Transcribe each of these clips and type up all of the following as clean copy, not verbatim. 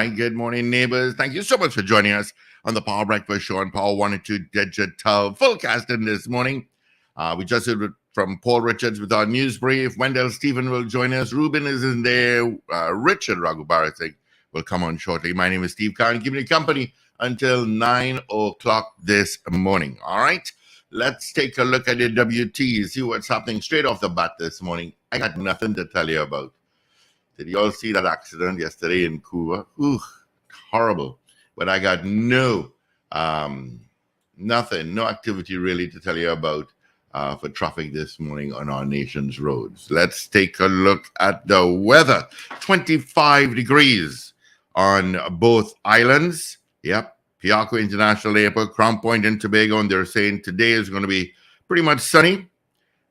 right. Good morning, neighbors. Thank you so much for joining us on the Power Breakfast Show on Power 102 Digital. Full casting this morning. We just heard from Paul Richards with our news brief. Wendell Stephen will join us. Ruben is in there. Richard Raghubarati will come on shortly. My name is Steve Khan, giving you company until 9 o'clock this morning. All right. Let's take a look at the WT, see what's happening straight off the bat this morning. I got nothing to tell you about. Did you all see that accident yesterday in Cuba? Ooh, horrible. But I got nothing, no activity really to tell you about for traffic this morning on our nation's roads. Let's take a look at the weather. 25 degrees on both islands. Yep. Piarco International Airport, Crown Point and Tobago, and they're saying today is going to be pretty much sunny.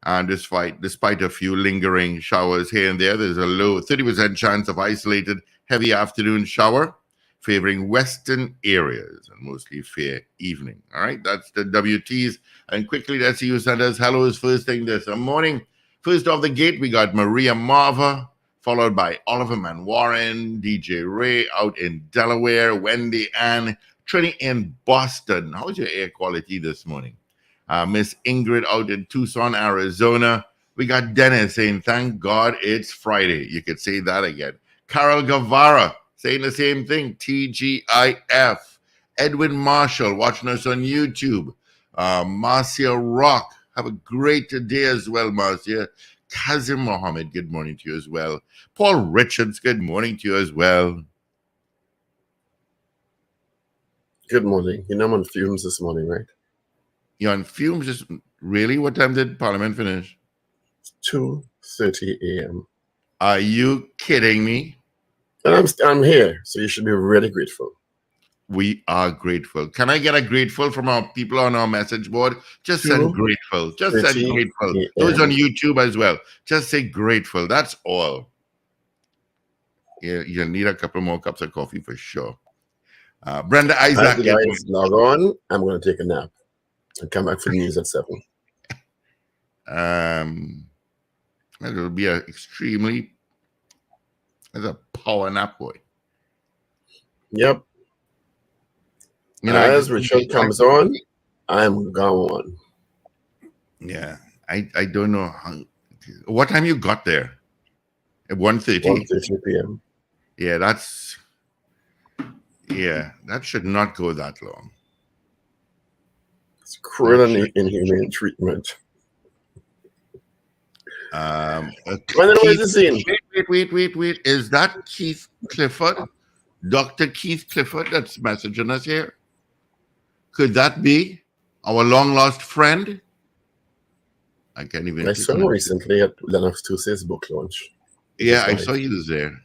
And despite a few lingering showers here and there, there's a low 30% chance of isolated heavy afternoon shower favoring western areas and mostly fair evening. All right, that's the WTs. And quickly, let's see who sent us hellos first thing this morning. First off the gate, we got Maria Marva, followed by Oliver Manwaran, DJ Ray out in Delaware, Wendy Ann, Trini in Boston. How's your air quality this morning? Miss Ingrid out in Tucson, Arizona. We got Dennis saying, thank God it's Friday. You could say that again. Carol Guevara saying the same thing. TGIF. Edwin Marshall watching us on YouTube. Marcia Rock. Have a great day as well, Marcia. Kazim Mohammed, good morning to you as well. Paul Richards, good morning to you as well. Good morning. You know I'm on fumes this morning, right? You're on fumes? Just really? What time did Parliament finish? 2:30 a.m. Are you kidding me? And I'm here, so you should be really grateful. We are grateful. Can I get a grateful from our people on our message board? Just send grateful. Just send grateful. Those on YouTube as well. Just say grateful. That's all. Yeah, you'll need a couple more cups of coffee for sure. Brenda Isaac. As the guys log on, I'm going to take a nap and come back for the news at 7. It'll be that's a power nap, boy. Yep. You know, as Richard comes on, I'm gone. Yeah, I don't know what time you got there. At 1:30. 1:30 p.m. Yeah, that should not go that long. It's cruel and inhumane treatment. Wait. Is that Keith Clifford? Dr. Keith Clifford that's messaging us here? Could that be our long-lost friend? I can't even... I saw him recently at Lennox Tuesday's book launch. Yeah, I saw you there.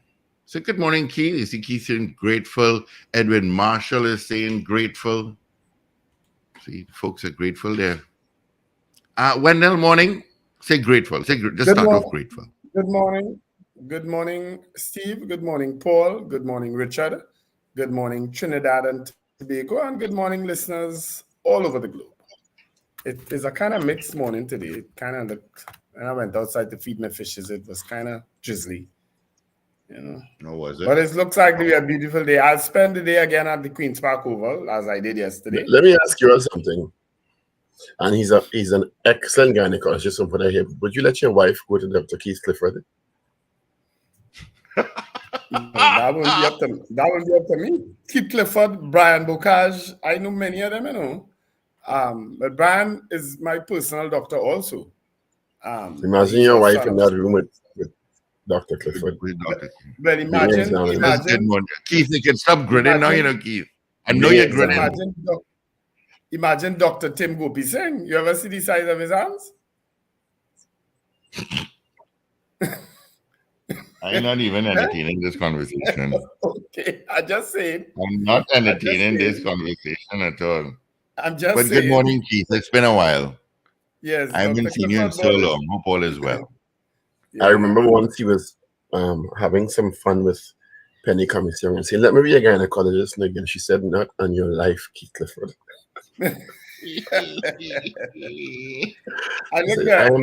So good morning, Keith. You see Keith saying grateful. Edwin Marshall is saying grateful. See, folks are grateful there. Wendell, morning. Say grateful. Just start off grateful. Good morning. Good morning, Steve. Good morning, Paul. Good morning, Richard. Good morning, Trinidad and Tobago. And good morning, listeners all over the globe. It is a kind of mixed morning today. When I went outside to feed my fishes, it was kind of drizzly. You know. No, was it? But it looks like to be a beautiful day. I'll spend the day again at the Queen's Park Oval, as I did yesterday. Let me ask you something. And he's an excellent gynecologist from what I hear. Would you let your wife go to Dr. Keith Clifford? That wouldn't be up to me. Keith Clifford, Brian Bocage, I know many of them, you know. But Brian is my personal doctor also. Imagine your wife in that room with Dr. Clifford. But imagine Keith, you can stop grinning now, you know, Keith. I know you're grinning. Imagine Dr. Tim Gopi Singh. You ever see the size of his hands? I'm not even entertaining this conversation. Okay, I just said. I'm not entertaining this conversation at all. I'm just saying. But good morning, Keith. It's been a while. Yes. I haven't seen you in so long. Hope all is well. Yeah. I remember once he was having some fun with Penny Commission and saying, let me be a gynecologist. And again, she said, not on your life, Keith Clifford. I am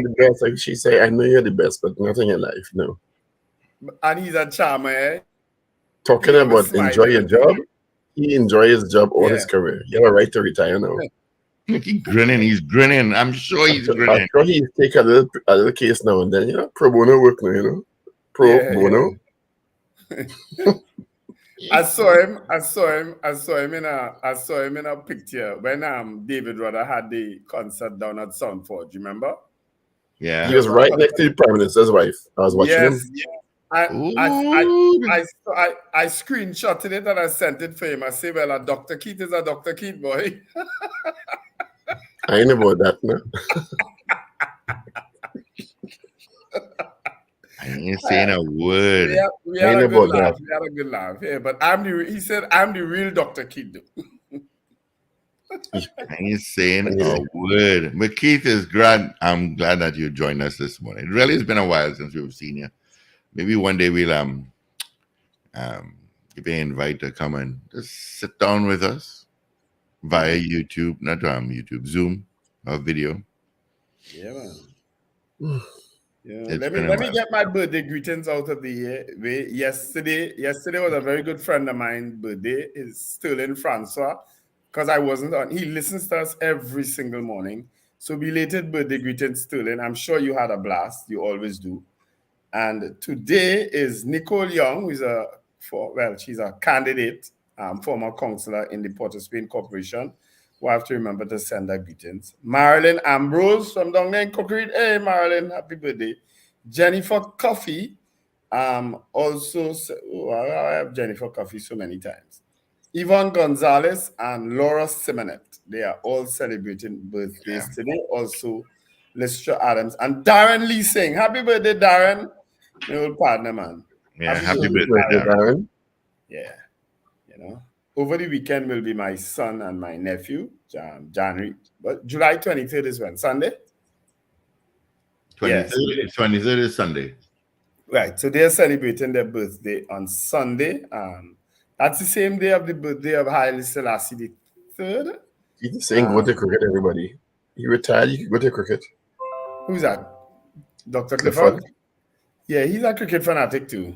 the best. Like she say, I know you're the best, but not in your life, no. And he's a charmer, eh? Talking He was about smiling. enjoy your job, he enjoy his job all his Yeah. career. You have a right to retire now. Look, he's grinning. He's grinning. I'm sure he's I'm grinning. sure he take a little case now and then, pro bono work now, pro Yeah, bono. I saw him in a picture when David Rudder had the concert down at Soundforge. Remember? Yeah. He was right next to the Prime Minister's wife. I was watching him. I screenshotted it and I sent it for him. I say, well, a Dr. Keith is a Dr. Keith boy. I ain't about that, no. I ain't saying a word. We had Ain't a good about laugh. that. We had a good laugh. Yeah, but he said, I'm the real Dr. Keith. I ain't saying a word. But Keith is glad. I'm glad that you joined us this morning. It really has been a while since we've seen you. Maybe one day we'll give you an invite to come and just sit down with us via YouTube, not YouTube, Zoom or video. Yeah, man. Yeah, It's let been a me while. get my birthday greetings out of the way. Yesterday was a very good friend of mine's birthday. Is Sterling Francois, because I wasn't on. He listens to us every single morning. So belated birthday greetings, Sterling. I'm sure you had a blast. You always do. And today is Nicole Young, who is she's a candidate, former councillor in the Port of Spain Corporation. We'll have to remember to send her greetings. Marilyn Ambrose from down there in Cockreed. Hey, Marilyn, happy birthday. Jennifer Coffey. Also, I have Jennifer Coffey so many times. Yvonne Gonzalez and Laura Simonet. They are all celebrating birthdays today. Also, Lystra Adams and Darren Lee Singh. Happy birthday, Darren. My old partner, man. Yeah, happy birthday, Darren. Darren. Yeah. Over the weekend will be my son and my nephew, January. But July 23rd is when? Sunday? 23rd is Sunday. Right. So they're celebrating their birthday on Sunday. That's the same day of the birthday of Haile Selassie III. He's saying go to cricket, everybody. He retired, you can go to cricket. Who's that? Dr. Clifford? Yeah, he's a cricket fanatic too.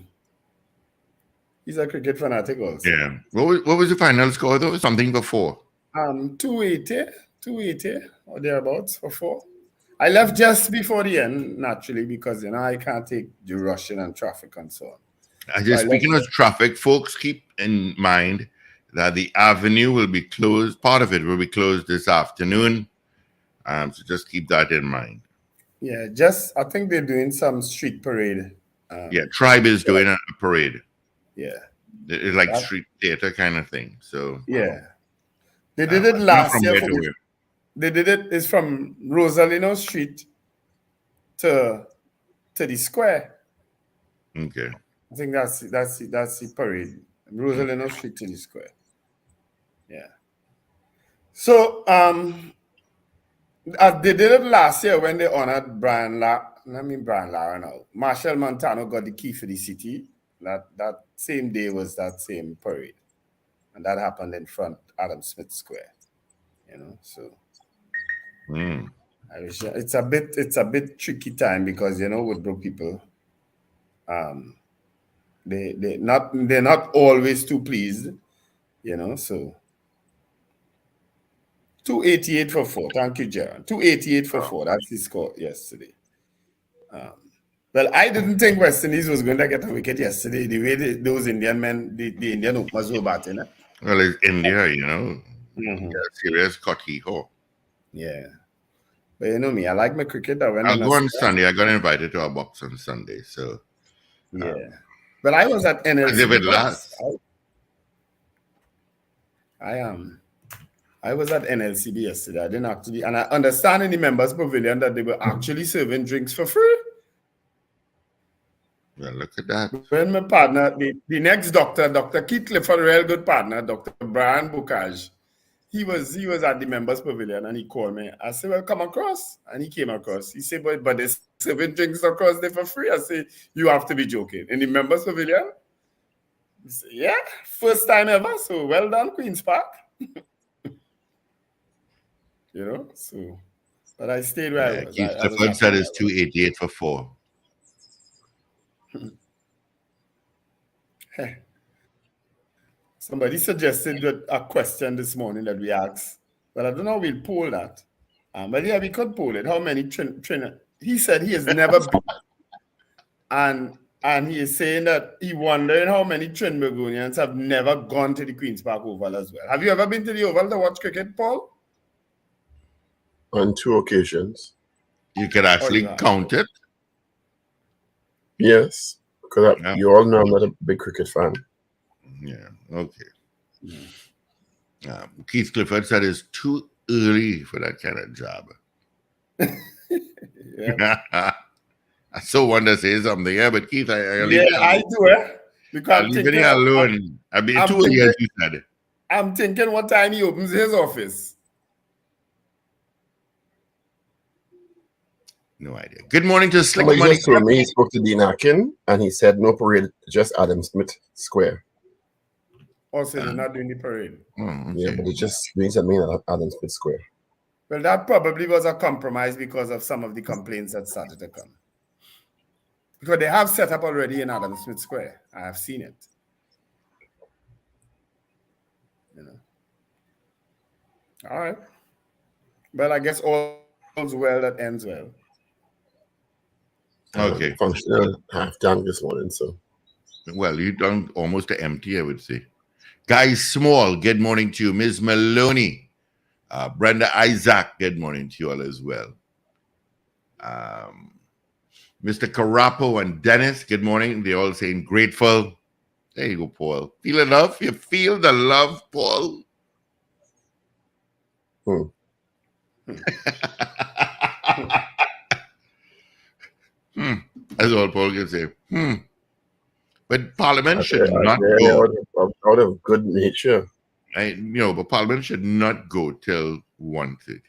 He's a cricket fanatic also. Yeah. What was the final score though? Something before. 280 or thereabouts for 4. I left just before the end, naturally, because I can't take the rushing and traffic and so on. Speaking of traffic, folks, keep in mind that the avenue will be closed. Part of it will be closed this afternoon. So just keep that in mind. Yeah, I think they're doing some street parade. Tribe is doing a parade. Yeah. It's like street theater kind of thing. So yeah. They did it last year. They did it. It's from Rosalino Street to the square. Okay. I think that's the parade. Rosalino Street to the square. Yeah. So they did it last year when they honored Brian Lara now. Marshall Montano got the key for the city. That same day was that same parade. And that happened in front Adam Smith Square. So it's a bit tricky time because with broke people, they're not always too pleased, so 288 for 4. Thank you, Jaron. 288 for 4. That's the score yesterday. Well, I didn't think West Indies was going to get a wicket yesterday. The way those Indian men, the Indian openers were batting. Well, it's India, serious cocky ho. Yeah. But me, I like my cricket. I'll go on Sunday. I got invited to a box on Sunday, so yeah. But I was at NLCB. I was at NLCB yesterday. I didn't actually, and I understand in the members' pavilion that they were actually serving drinks for free. Well, look at that. When my partner, the next doctor, Dr. Keith Clifford, a real good partner, Dr. Brian Bukaj, he was at the members' pavilion and he called me. I said, well, come across. And he came across. He said, but they're serving drinks across there for free. I said, you have to be joking. In the members' pavilion? He said, yeah, first time ever. So well done, Queen's Park. So, but I stayed where I was. Keith Clifford said it's 288 for 4. Somebody suggested a question this morning that we asked, but I don't know. We'll poll that. But yeah, we could poll it. How many he said he has never been, and he is saying that he wondering how many Trinbagonians have never gone to the Queen's Park Oval as well. Have you ever been to the Oval to watch cricket, Paul? On 2 occasions. You could actually count it. Yes, because you all know I'm not a big cricket fan. Yeah, okay. Keith Clifford said it's too early for that kind of job. I so want to say something, but Keith, I do. Because I'm leaving it alone. I mean, 2 years, you said. I'm thinking what time he opens his office. No idea. Good morning to Slick Somebody Money. just told me he spoke to Dean Akin and he said no parade, just Adam Smith Square. Also, they're not doing the parade. Okay. Yeah, but it just means that mean Adam Smith Square. Well, that probably was a compromise because of some of the complaints that started to come. Because they have set up already in Adam Smith Square. I have seen it. You know. All right. Well, I guess all's well that ends well. Okay. Functional half-time this morning, so. Well, you done almost empty, I would say. Guy Small, good morning to you. Ms. Maloney. Brenda Isaac, good morning to you all as well. Mr. Carapo and Dennis, good morning. They're all saying grateful. There you go, Paul. Feel the love? You feel the love, Paul? That's all Paul can say. But Parliament should not go out of good nature. But Parliament should not go till 1:30.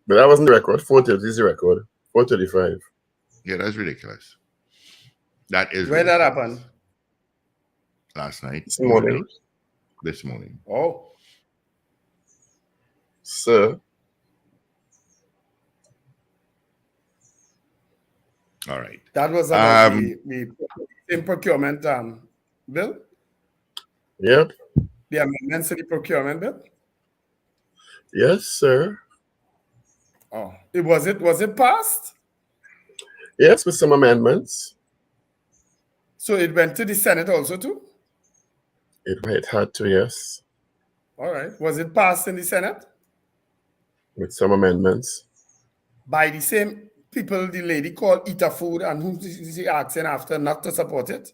But that wasn't the record. 4:30 is the record. 4:35. Yeah, that's ridiculous. That is. Where that happened? Last night. This morning. This morning. Oh. Sir. All right. That was about the procurement bill? Yep. The amendments to the procurement bill? Yes, sir. Oh, was it passed? Yes, with some amendments. So it went to the Senate also too? It had to, yes. All right. Was it passed in the Senate? With some amendments. By the same people, the lady called Eater Food, and whom she asking after not to support it.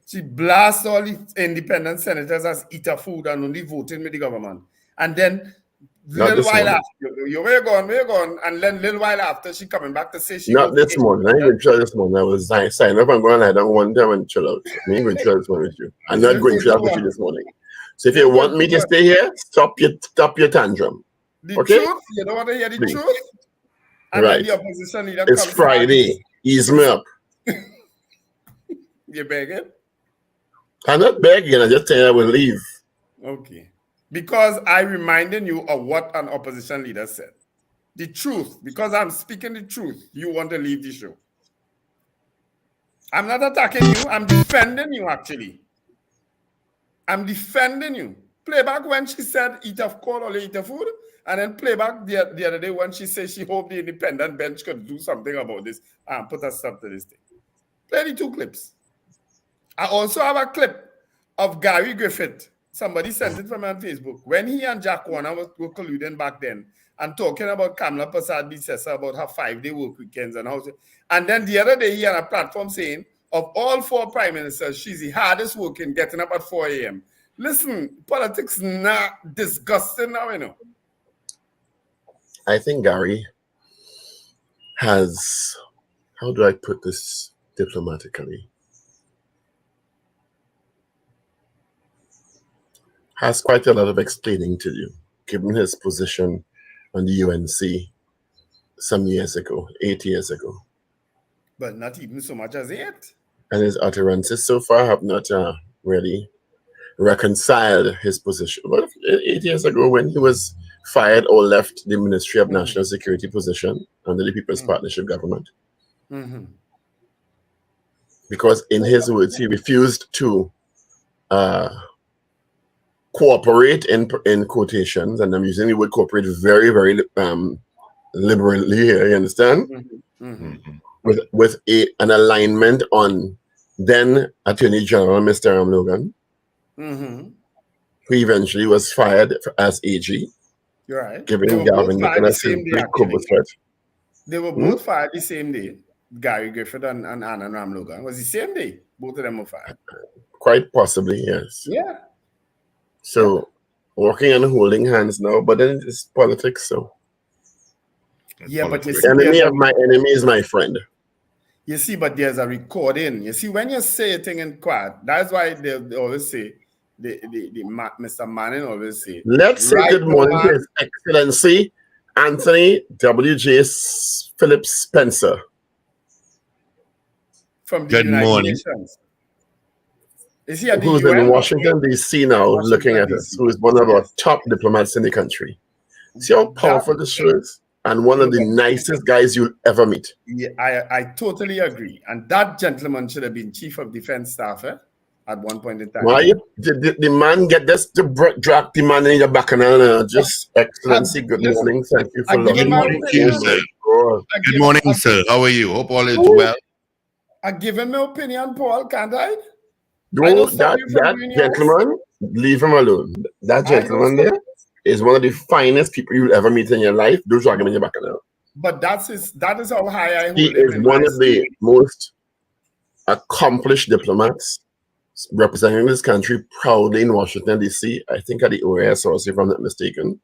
She blasts all the independent senators as Eater Food and only voting with the government. And then little while after, where you going? And then little while after, she coming back to say she... Not this morning. I ain't going to try this morning. I was signing up and going lie down one time and chill out. I ain't going to try this morning with you. I'm not going to try with you this morning. So if you want me to stay here, stop your tantrum. The okay? Truth? You don't want to hear the Please. truth? And right. Then the opposition leader it's Friday. Ease me up. You begging? I'm not begging. I just saying I will leave. Okay. Because I reminded you of what an opposition leader said. The truth. Because I'm speaking the truth. You want to leave the show. I'm not attacking you. I'm defending you, actually. I'm defending you. Play back when she said eat of coal or eat of food. And then play back the other day when she said she hoped the independent bench could do something about this and put a stop to this thing. Play the 2 clips. I also have a clip of Gary Griffith. Somebody sent it from me on Facebook. When he and Jack Warner were colluding back then and talking about Kamala Persad-Bissessar about her 5-day work weekends and how. And then the other day he had a platform saying, of all 4 prime ministers, she's the hardest working, getting up at 4 a.m. Listen, politics not disgusting now, you know. I think Gary has, how do I put this diplomatically? Has quite a lot of explaining to do, given his position on the UNC some years ago, 8 years ago. But not even so much as 8. And his utterances so far have not really reconciled his position. But 8 years ago, when he was fired or left the Ministry of National Security position under the People's Partnership government. Because in his words, he refused to cooperate in quotations, and I'm using the word cooperate very, very liberally here, you understand? With an alignment on then Attorney General Mr. Ram Logan, who eventually was fired as AG. You're right. Giving Gavin Nicholas his big oversight. They were both fired the same day. Gary Griffith and Anand Ram Logan. It was the same day. Both of them were fired. Quite possibly, yes. Yeah. So, working and holding hands now, but then it's politics, so. Yeah, but you see, the enemy of my enemy is my friend. You see, but there's a recording. You see, when you say a thing in quiet, that's why they always say, Mr. Manning always say, let's say good morning to His Excellency Anthony W.J. Phillips Spencer. From the United Nations. Is he at the who's UN? In Washington, D.C. now, looking at us, who is one of our top diplomats in the country. See how powerful this show is? And one of the nicest guys you'll ever meet. Yeah, I totally agree. And that gentleman should have been Chief of Defense Staff at one point in time. Why did the man get this to drop the man in your back and just Excellency, good morning. Thank you for good morning to you, sir. Good morning, sir. How are you? Hope all is well. I give him my opinion, Paul, can't I? No, that gentleman, leave him alone. That gentleman there is one of the finest people you'll ever meet in your life. Don't drag him in your back now. But that is how high I hold him. He is one of the most accomplished diplomats representing this country proudly in Washington, D.C. I think at the OAS, if I'm not mistaken.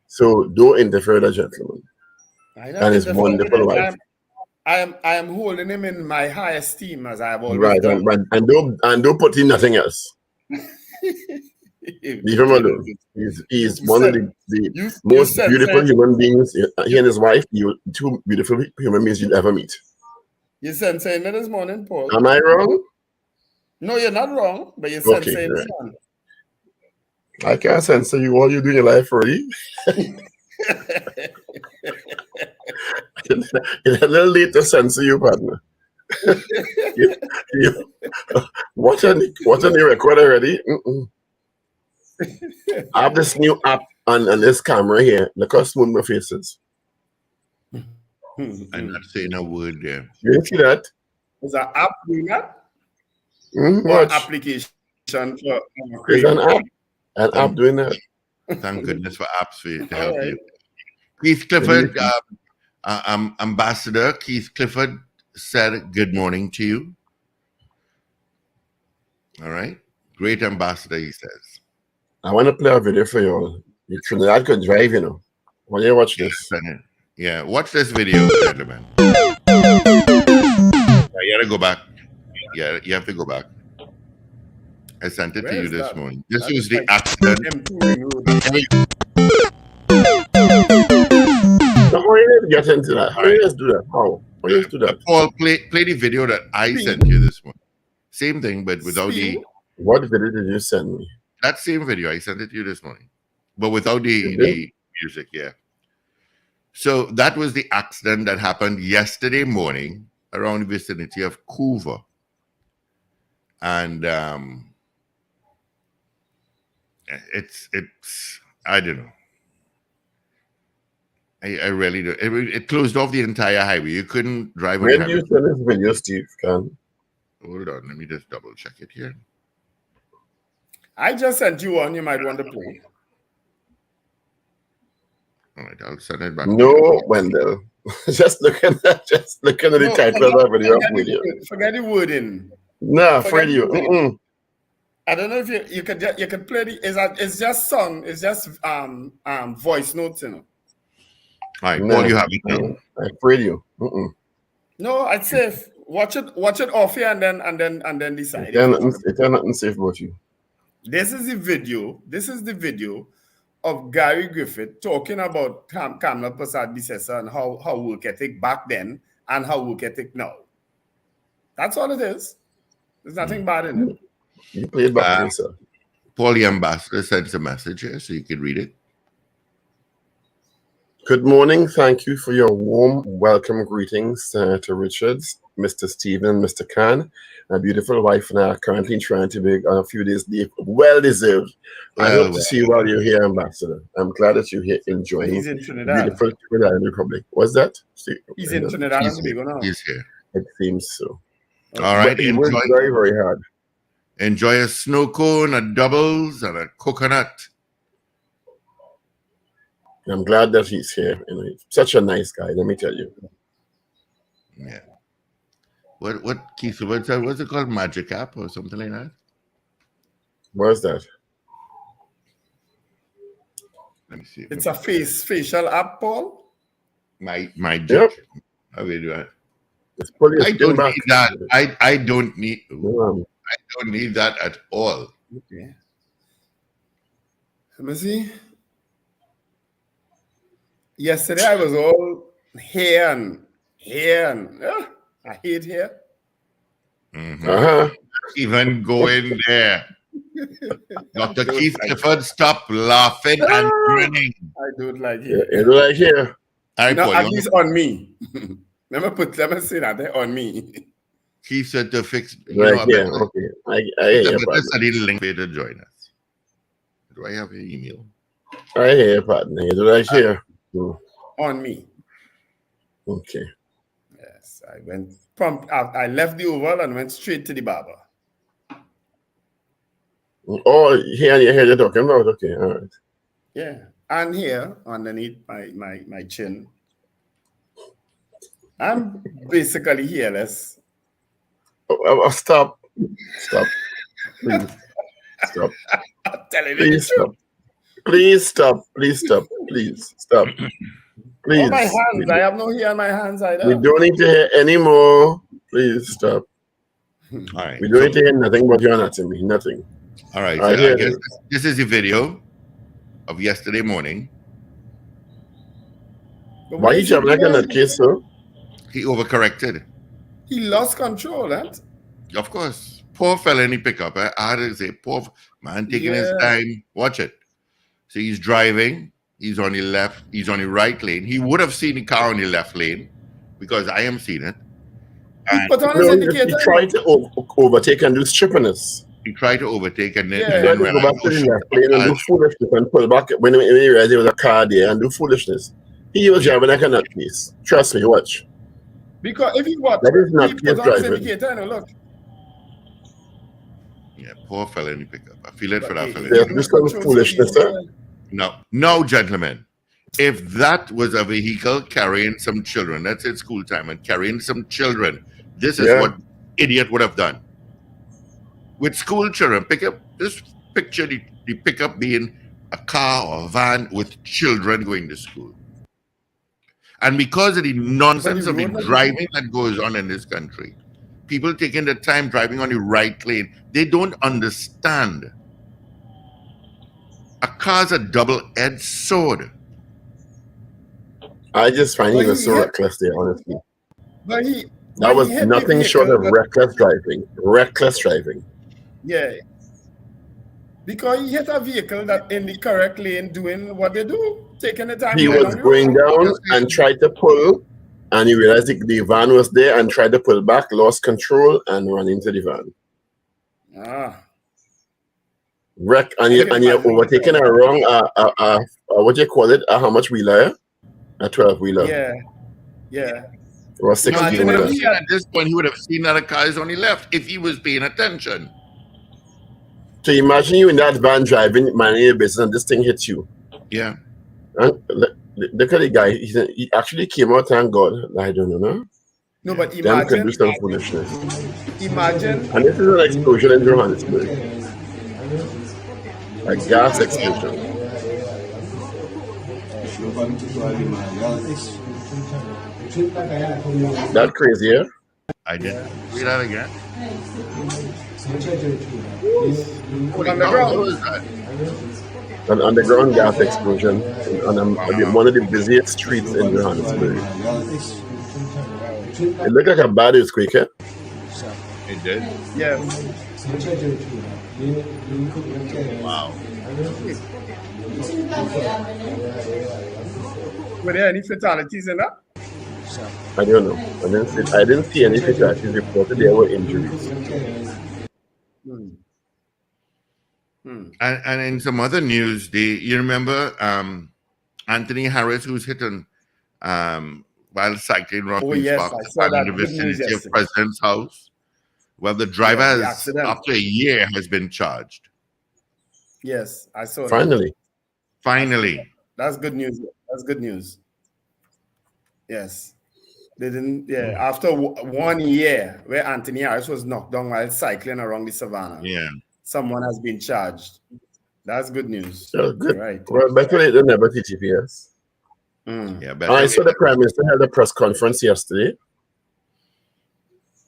So don't interfere with that gentleman. And his wonderful wife. I am holding him in my high esteem, as I have always done. And don't put in nothing else. Leave him alone. He's one of the most beautiful human beings. He and his wife, two beautiful human beings you'll ever meet. You censoring me this morning, Paul. Am I wrong? No, you're not wrong, but you're censoring me. I can't censor you. All you do in your life already. It's a little late to censor you, partner. Watch on the record already. I have this new app on this camera here. Look how smooth my face is. I'm not saying a word there. You didn't see that? Is an app doing that? Watch. Application for there's an app doing that. Thank goodness for apps to help you. Keith Clifford, Ambassador Keith Clifford said good morning to you. All right. Great ambassador, he says. I want to play a video for you all. Trinidad could drive, you know. When you watch this. Yeah, watch this video, gentlemen. You gotta go back. Yeah, you have to go back. I sent it to you this morning. This was the accident. How are you to get into that? How are you to do that? How are you to do that? Paul, play the video that I sent you this morning. Same thing, but without the... What video did you send me? That same video, I sent it to you this morning. But without the music, yeah. So that was the accident that happened yesterday morning around the vicinity of Couva. And it's I don't know. I really do. It closed off the entire highway. You couldn't drive on the highway. When you send this video, Steve, hold on, let me just double check it here. I just sent you one you might want to play. All right, I'll send it back. No, Wendell. just looking at the title of that video. Forget the wording. No, afraid you. I don't know if you could play the. It's just song. It's just voice notes, you know. All right, Paul, you have it now. I afraid you. No, I'd say watch it off here and then decide. It's nothing safe about you. This is the video of Gary Griffith talking about Kamla Persad-Bissessar and how work ethic back then and how work ethic now. That's all it is. There's nothing bad in it. You play it back yourself. Paul, the ambassador, sends a message here so you can read it. Good morning. Thank you for your warm welcome greetings to Richards, Mr. Stephen, Mr. Khan. My beautiful wife and I are currently trying to make a few days leave. Well deserved. I hope to see you while you're here, Ambassador. I'm glad that you're here enjoying He's in the Trinidad. beautiful Trinidad Republic. What's that? He's in Trinidad and Tobago now. He's here. It seems so. All right. But he worked very, very hard. Enjoy a snow cone, a doubles, and a coconut. I'm glad that he's here. You know, he's such a nice guy, let me tell you. Yeah. What Keith, what's it called? Magic app or something like that? What's that? Let me see. It's a facial app, Paul. My Yep. How we do that? It's pulling your I skin don't back. need that. I don't need Yeah. I don't need that at all. Okay. Let me see. Yesterday I was all here and I hate here. Mhm. Uh-huh. Even going there. Dr. Keith Clifford, stop laughing and grinning. I don't like Yeah, here. it's like here. All right, No, Paul, at you least on me. let me say that there on me. Keith said to fix. Right here. Okay. I hear you, But partner. that's a little link for you to join us. Do I have your email? I hear you, partner. It's right here. On me. Okay. Yes. I went I left the Oval and went straight to the barber. Oh, here you're talking about. Okay, all right. Yeah. And here underneath my chin. I'm basically hairless. Stop. Please. Stop. I'm telling you. Please stop. Please stop. Please stop. Please stop. Please. Oh, my hands. I have no hair on my hands either. We don't need to hear anymore. Please stop. All right. We don't need to hear nothing but your anatomy. Nothing. All right. I So hear I guess you. this is the video of yesterday morning. But Why what you is jumping he like in doing? that case, sir? He overcorrected. He lost control, right? Of course. Poor fella in the pickup. I had to say, poor man taking his Yeah. time. Watch it. So he's driving. He's on the left. He's on the right lane. He would have seen the car on the left lane because I am seeing it. He And put on his No, indicator. he tried to overtake and do strippiness. he tried to overtake and then, Yeah. He and tried then to go realized, back to oh, the shoot, left lane and do foolishness and pull back when he realized there was a car there and do foolishness. He was driving like a nutcase. Trust me, watch. Because if you watch, That is not he case put on his driving. indicator and look. yeah, poor fella in the pickup. I feel it for that fella. There's this kind of foolishness, sir. No, gentlemen. If that was a vehicle carrying some children, that's at school time, and carrying some children, this is Yeah. what idiot would have done. With school children, just picture the pickup being a car or a van with children going to school. And because of the nonsense of the driving that goes on in this country, people taking the time driving on the right lane, they don't understand. A car's a double-edged sword. I just find he But was he so hit- reckless there, honestly. But he That was he hit the nothing vehicle, short of but- reckless driving. Reckless driving. Yeah. Because he hit a vehicle that in the correct lane doing what they do, taking the time. He going was on the going road. down and tried to pull, and he realized the van was there and tried to pull back, lost control, and ran into the van. And you're overtaking a wrong, what do you call it? How much wheeler? A 12-wheeler. Yeah. Or a 16-wheeler. At this point, he would have seen that a car is on the left if he was paying attention. So imagine you in that van driving, minding your business, and this thing hits you. Yeah. And look at the guy. He actually came out, thank God. I don't know. No? No, but Them could imagine. do some foolishness. Imagine. And this is an explosion in Johannesburg. A gas explosion. That crazy, yeah? I did. Read that again. On the ground. What was that? An underground gas explosion on one of the busiest streets in Johannesburg. It looked like a bad earthquake, eh? It did? Yeah. Wow. Were there any fatalities in that? I don't know. I didn't see any fatalities reported. There were injuries. And in some other news, you remember Anthony Harris, who's hit on while cycling around Queen's yes, Park I saw that. in the Good news vicinity of yesterday. President's House? Well, the driver Yeah, the has, accident. after a year, has been charged. Yes, I saw that. Finally. That's good news. That's good news. Yes. They didn't, after 1 year where Anthony Harris was knocked down while cycling around the savannah. Yeah. Someone has been charged. That's good news. So good. Right. Well, better late than never, TTPS. Yeah, I saw the Prime Minister held a press conference yesterday.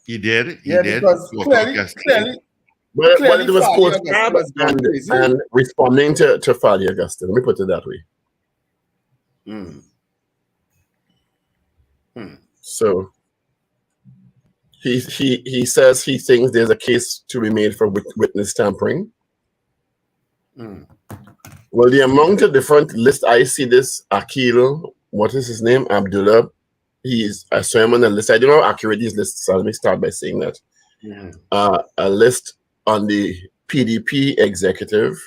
He did. Because clearly, but it was post and responding to Fali Augustine. Let me put it that way. So he says he thinks there's a case to be made for witness tampering. Well, the amount of different lists, I see this Akil, what is his name? Abdullah. I saw him on the list. I don't know how accurate these lists are. Let me start by saying that. A list on the PDP executive.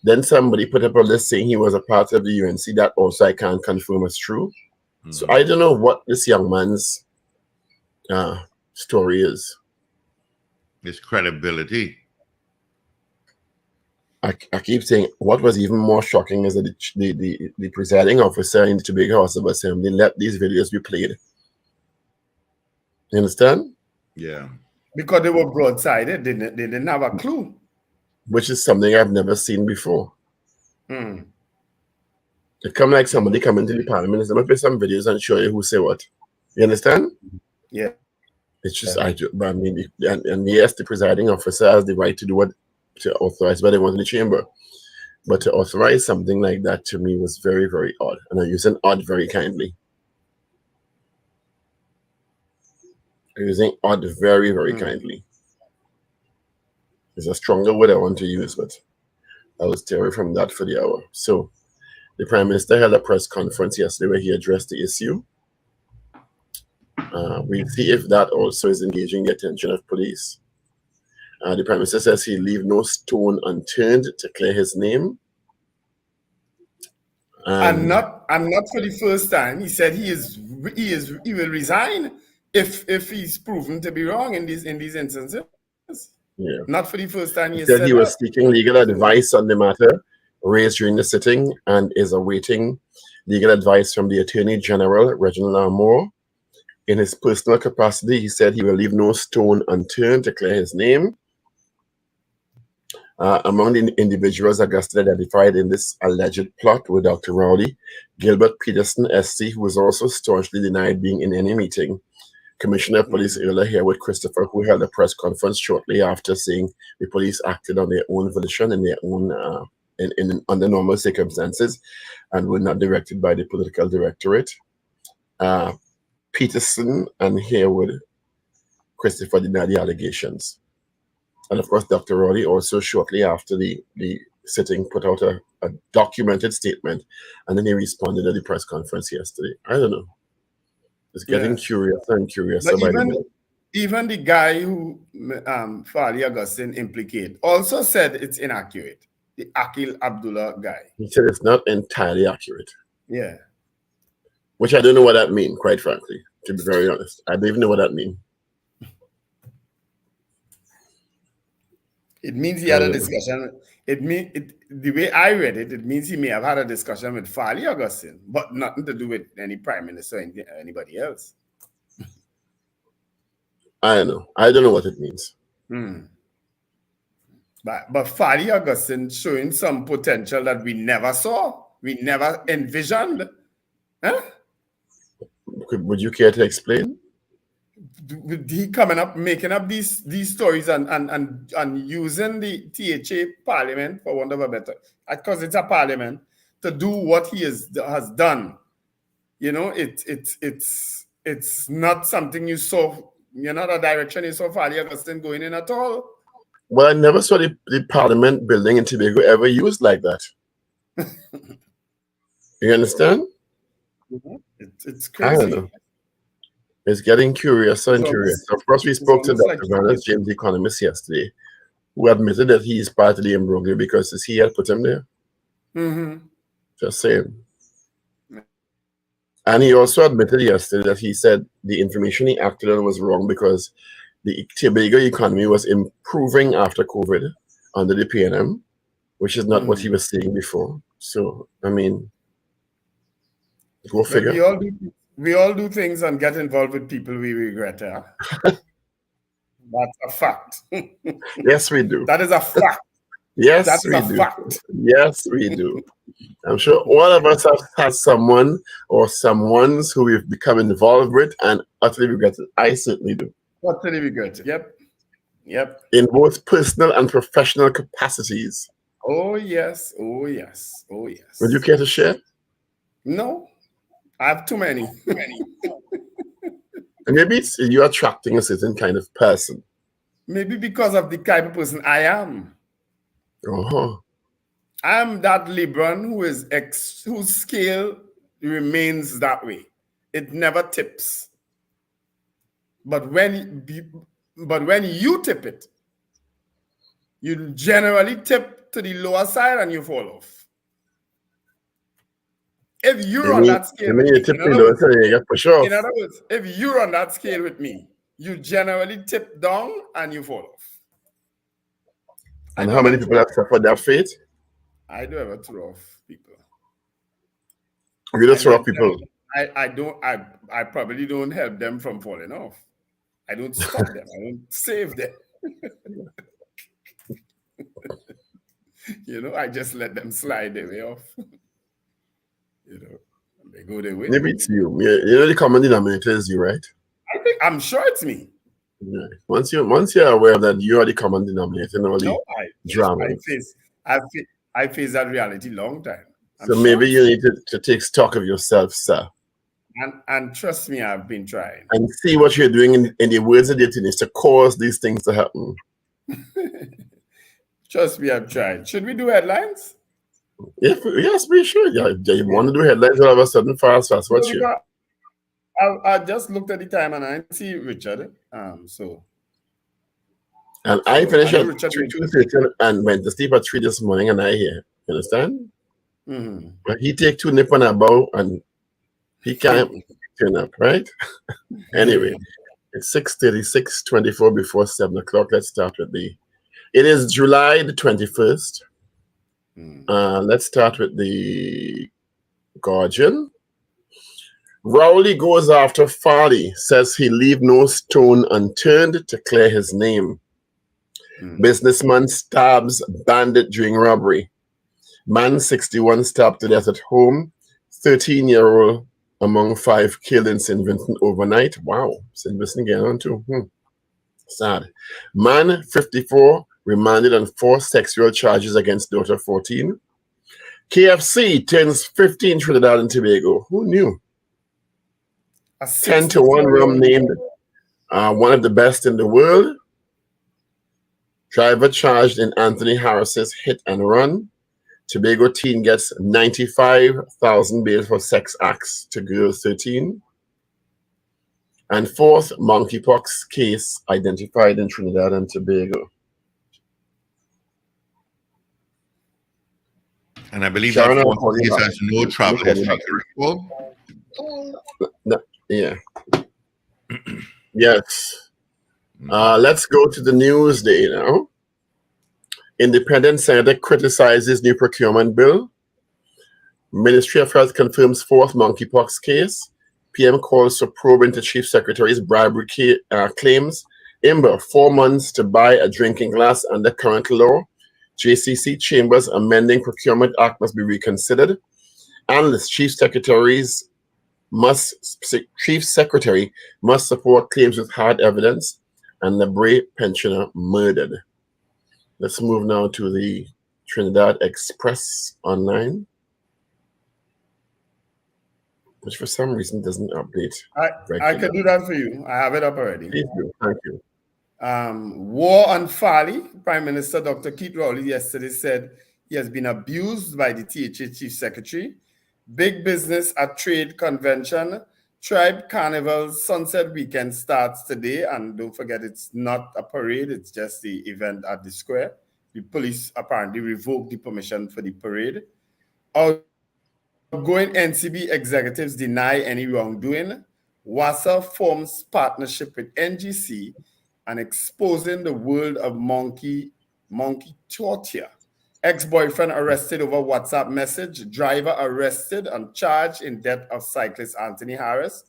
Then somebody put up a list saying he was a part of the UNC. That also I can't confirm as true. So I don't know what this young man's story is. His credibility. I keep saying what was even more shocking is that the presiding officer in the Tobago House of Assembly let these videos be played. You understand? Yeah. Because they were broadsided, they didn't have a clue. Which is something I've never seen before. It come like somebody come into the parliament and say, "Let me play some videos and show you who say what." You understand? Yeah. It's just I mean, and yes, the presiding officer has the right to do what to authorize what they want in the chamber, but to authorize something like that to me was very, very odd, and I use an odd very kindly. I'm using odd very, very kindly. It's a stronger word I want to use, but I will stay away from that for the hour. So the Prime Minister held a press conference yesterday where he addressed the issue. We'll see if that also is engaging the attention of police. The Prime Minister says he'll leave no stone unturned to clear his name. And not for the first time. He said he will resign if he's proven to be wrong in these instances. Yeah. Not for the first time. He said he was seeking legal advice on the matter raised during the sitting and is awaiting legal advice from the Attorney General, Reginald Armour. In his personal capacity, he said he will leave no stone unturned to clear his name. Among the individuals Augustine identified in this alleged plot were Dr. Rowley, Gilbert Peterson, SC, who was also staunchly denied being in any meeting, Commissioner of Police Earl Harewood Christopher, who held a press conference shortly after saying the police acted on their own volition in their own under normal circumstances and were not directed by the political directorate. Peterson and Harewood Christopher denied the allegations. And of course, Dr. Rowley also shortly after the sitting put out a documented statement, and then he responded at the press conference yesterday. I don't know. It's getting curious and curious. Even the guy who Fali Augustine implicated also said it's inaccurate. The Akil Abdullah guy. He said it's not entirely accurate. Yeah. Which I don't know what that means, quite frankly, to be very honest. I don't even know what that means. It means he had a discussion. The way I read it, it means he may have had a discussion with Fali Augustine, but nothing to do with any prime minister or anybody else. I don't know. I don't know what it means. But Fali Augustine showing some potential that we never saw, we never envisioned. Huh? Would you care to explain? He coming up, making up these stories and using the THA parliament, for want of a better, because it's a parliament, to do what he has done. You know, it's not something you saw, not a direction you saw Fali Augustine going in at all. Well, I never saw the parliament building in Tobago ever used like that. You understand? It's I don't crazy. know. It's getting curious and It's curious. almost, Of course, we it's spoke to almost like Dr. Vanas, James the Economist, yesterday, who admitted that he is part of the imbroglio because he had put him there. Mhm. Just saying. And he also admitted yesterday that he said the information he acted on was wrong because the Tobago economy was improving after COVID under the PNM, which is not what he was saying before. So, I mean, go But figure. we all do things and get involved with people we regret. Huh? That's a fact. Yes, we do. That is a fact. Yes, That is we a do. fact. Yes, we do. I'm sure all of us have had someone or someones who we've become involved with and utterly regret it. I certainly do. Utterly regret it. Yep. In both personal and professional capacities. Oh yes. Would you care to share? No, I have too many. And maybe it's you're attracting a certain kind of person. Maybe because of the type of person I am. Oh. I'm that Libran whose scale remains that way. It never tips. But when you tip it, you generally tip to the lower side and you fall off. If you're on that scale, in other words, if you're on that scale with me, you generally tip down and you fall off. And how many people have suffered that fate? I do ever throw off people. You don't throw off people. I probably don't help them from falling off. I don't stop them. I don't save them. I just let them slide their way off. They go their way. Maybe it's you. The common denominator is you, right? I'm sure it's me. Yeah. Once you're aware that you are the common denominator, drama. I faced that reality long time. So maybe you need to take stock of yourself, sir. And trust me, I've been trying. And see what you're doing in the words of the is to cause these things to happen. Trust me, I've tried. Should we do headlines? Yes, we should. Yeah, you want to do headlines all of a sudden fast. What's your? I just looked at the time and I see Richard. And I finished at 2:30 and went to sleep at 3 this morning, and I hear. You understand? Mm-hmm. But he take 2 nip on a bow and he can't turn up, right? Anyway, it's 6:36, 24 before 7 o'clock. Let's start with it is July the 21st. Let's start with the Guardian. Rowley goes after Farley, says he leave no stone unturned to clear his name. Businessman stabs bandit during robbery. Man 61 stabbed to death at home. 13-year-old among 5 killed in St. Vincent overnight. Wow, St. Vincent getting on too. Sad. Man 54 remanded on 4 sexual charges against daughter 14. KFC turns 15 Trinidad and Tobago. Who knew? 10-1 rum named one of the best in the world. Driver charged in Anthony Harris's hit and run. Tobago teen gets 95,000 bail for sex acts to girl 13. And 4th monkeypox case identified in Trinidad and Tobago. And I believe that case has no travel history, correct? Yeah. Yes. Let's go to the Newsday now. Independent Senator criticizes new procurement bill. Ministry of Health confirms 4th monkeypox case. PM calls for probe into Chief Secretary's bribery claims. Imber, 4 months to buy a drinking glass under current law. JCC Chambers amending Procurement Act must be reconsidered. Analyst, Chief Secretary must support claims with hard evidence. And Lebre pensioner murdered. Let's move now to the Trinidad Express online, which for some reason doesn't update. I can do that for you. I have it up already. Please do. Thank you. War on Farley. Prime Minister Dr. Keith Rowley yesterday said he has been abused by the THA Chief Secretary. Big business at trade convention. Tribe Carnival Sunset Weekend starts today. And don't forget, it's not a parade. It's just the event at the square. The police apparently revoked the permission for the parade. Outgoing NCB executives deny any wrongdoing. WASA forms partnership with NGC and exposing the world of monkey torture. Ex-boyfriend arrested over WhatsApp message. Driver arrested and charged in death of cyclist Anthony Harris.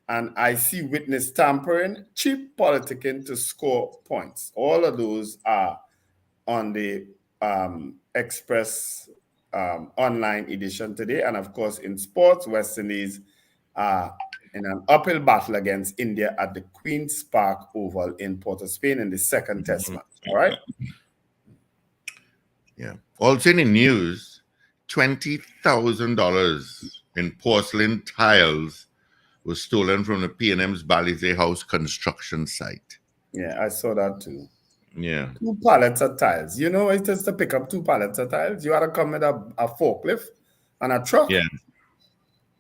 And I see witness tampering, cheap politicking to score points. All of those are on the Express online edition today. And of course, in sports, West Indies are in an uphill battle against India at the Queen's Park Oval in Port of Spain in the second test match. All right. Yeah. Also in the news, $20,000 in porcelain tiles was stolen from the P&M's Balizé House construction site. Yeah, I saw that too. Yeah. 2 pallets of tiles. You know it is to pick up 2 pallets of tiles. You had to come with a forklift and a truck. Yeah.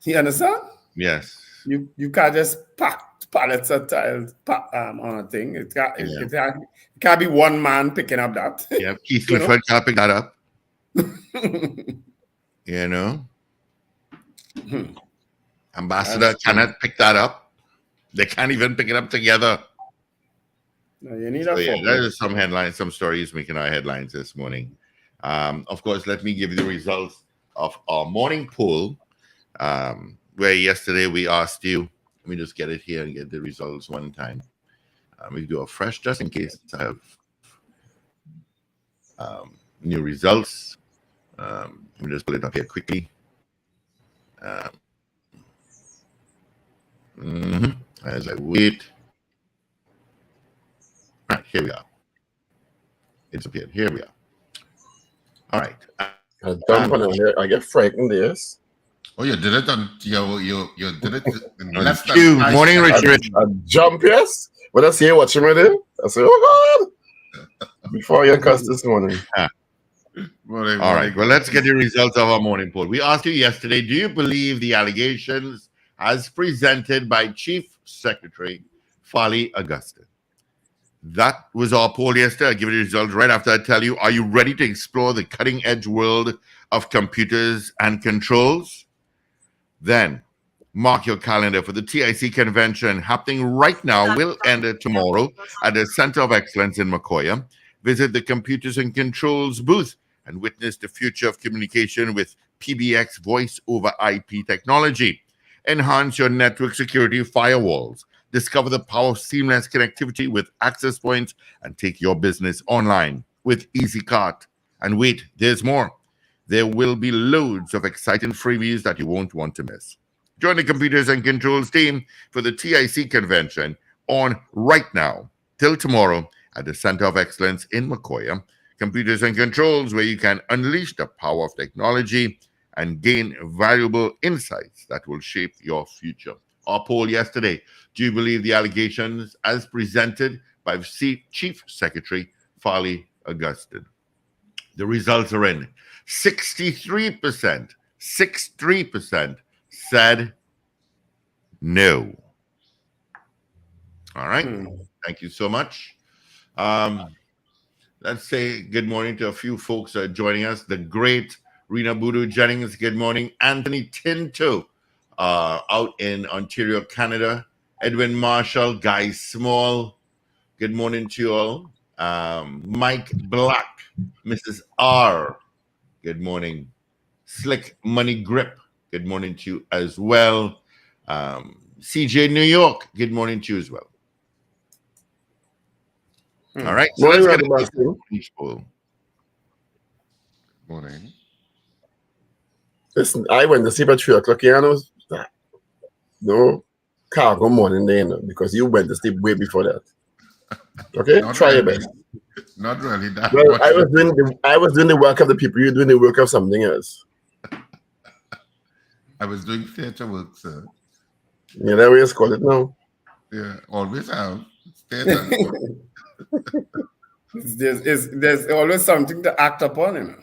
You understand? Yes. You can't just pack pallets of tiles on a thing. It can't be one man picking up that. Yeah, Keith Clifford can't pick that up. You know? Ambassador cannot pick that up. They can't even pick it up together. No, you need So yeah, there's some headlines, some stories making our headlines this morning. Of course, let me give you the results of our morning poll, where yesterday we asked you, let me just get it here and get the results one time. We do a fresh, just in case I have new results. Let me just pull it up here quickly. As I wait. All right, here we are. It's appeared. Here we are. All right. I jump on it. I get frightened, yes. Oh, you did it on you did it in less than Q, 5 morning, seconds. Richard. I jump, yes. When I see you watching me there, I say, oh God. Before you cuss this morning. Morning, All right. morning. Well, let's get the results of our morning poll. We asked you yesterday, do you believe the allegations as presented by Chief Secretary Fali Augustin? That was our poll yesterday. I'll give you the results right after I tell you, are you ready to explore the cutting edge world of computers and controls? Then mark your calendar for the TIC convention happening right now. Will end tomorrow at the Center of Excellence in Macoya. Visit the Computers and Controls booth and witness the future of communication with PBX voice over IP technology. Enhance your network security firewalls. Discover the power of seamless connectivity with access points and take your business online with EasyCart. And wait, there's more. There will be loads of exciting freebies that you won't want to miss. Join the Computers and Controls team for the TIC convention on right now till tomorrow at the Center of Excellence in Macoya. Computers and Controls, where you can unleash the power of technology and gain valuable insights that will shape your future. Our poll yesterday, do you believe the allegations as presented by Chief Secretary Fali Augustin? The results are in. 63% said no. All right. Thank you so much. Let's say good morning to a few folks that are joining us. The great Rena Boodoo Jennings, good morning. Anthony Tinto, out in Ontario, Canada. Edwin Marshall, Guy Small, good morning to you all. Mike Black, Mrs. R, good morning. Slick Money Grip, good morning to you as well. CJ New York, good morning to you as well. All right, so Morning, let's get Robert. into each poll. Morning. Listen, I went to sleep at 3 o'clock. You know, no cargo morning there, you know, because you went to sleep way before that. Okay, Not try your really. best. Not really. That Well, much. I was doing the work of the people. You're doing the work of something else. I was doing theater work, sir. You know what you call it now. Yeah, always have. Theater. There's always something to act upon, you know.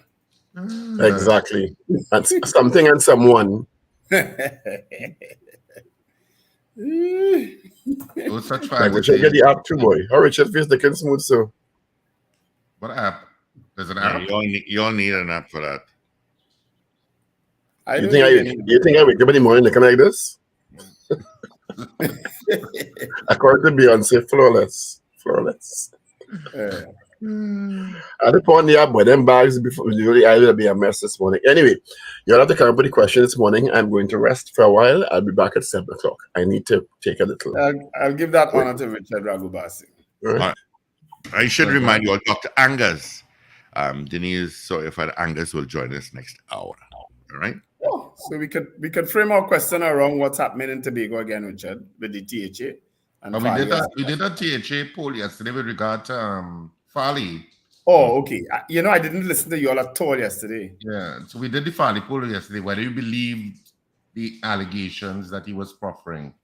Exactly. That's something and someone. No such Like we should get fantasy. the app too, boy. How Richard feels looking smooth, so. What app? There's an Yeah, app? you all need an app for that. I You don't think need I any. you think I wake up in the morning looking like this? According to Beyonce, flawless. Flawless. I had to put on the app, but them bags before really I will be a mess this morning. Anyway, you'll have to come up with the question this morning. I'm going to rest for a while. I'll be back at 7 o'clock. I need to take a little. I'll give that honor to Richard Ragubasi. All right? I should Okay. remind you all, Dr. Angus. Denise Certified Angus will join us next hour. All right. Oh, so we could frame our question around what's happening in Tobago again, Richard, with the THA. And We Farley did a THA poll yesterday with regard to Farley. Oh, okay. I didn't listen to you all at all yesterday. Yeah, so we did the Farley poll yesterday. Whether you believe the allegations that he was proffering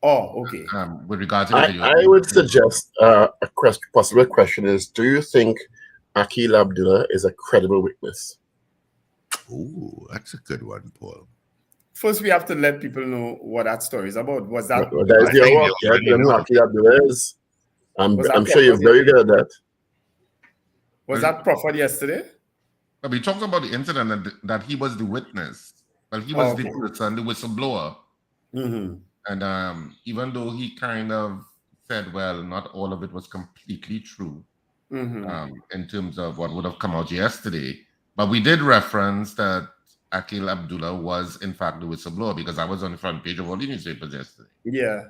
Oh, okay. with regard to I would suggest a possible question is, do you think Akil Abdullah is a credible witness? Ooh, that's a good one, Paul. First, we have to let people know what that story is about. Was that? Well, that is I the think hour. they You have already to know know. who Akil Abdullah is. I'm Was that sure you're very good at that. Was that proffered yesterday? But we talked about the incident that he was the witness. Well, he was the Okay. person, the whistleblower. Mm-hmm. And even though he kind of said, well, not all of it was completely true Mm-hmm. in terms of what would have come out yesterday, but we did reference that Akil Abdullah was, in fact, the whistleblower because I was on the front page of all the newspapers yesterday. Yeah.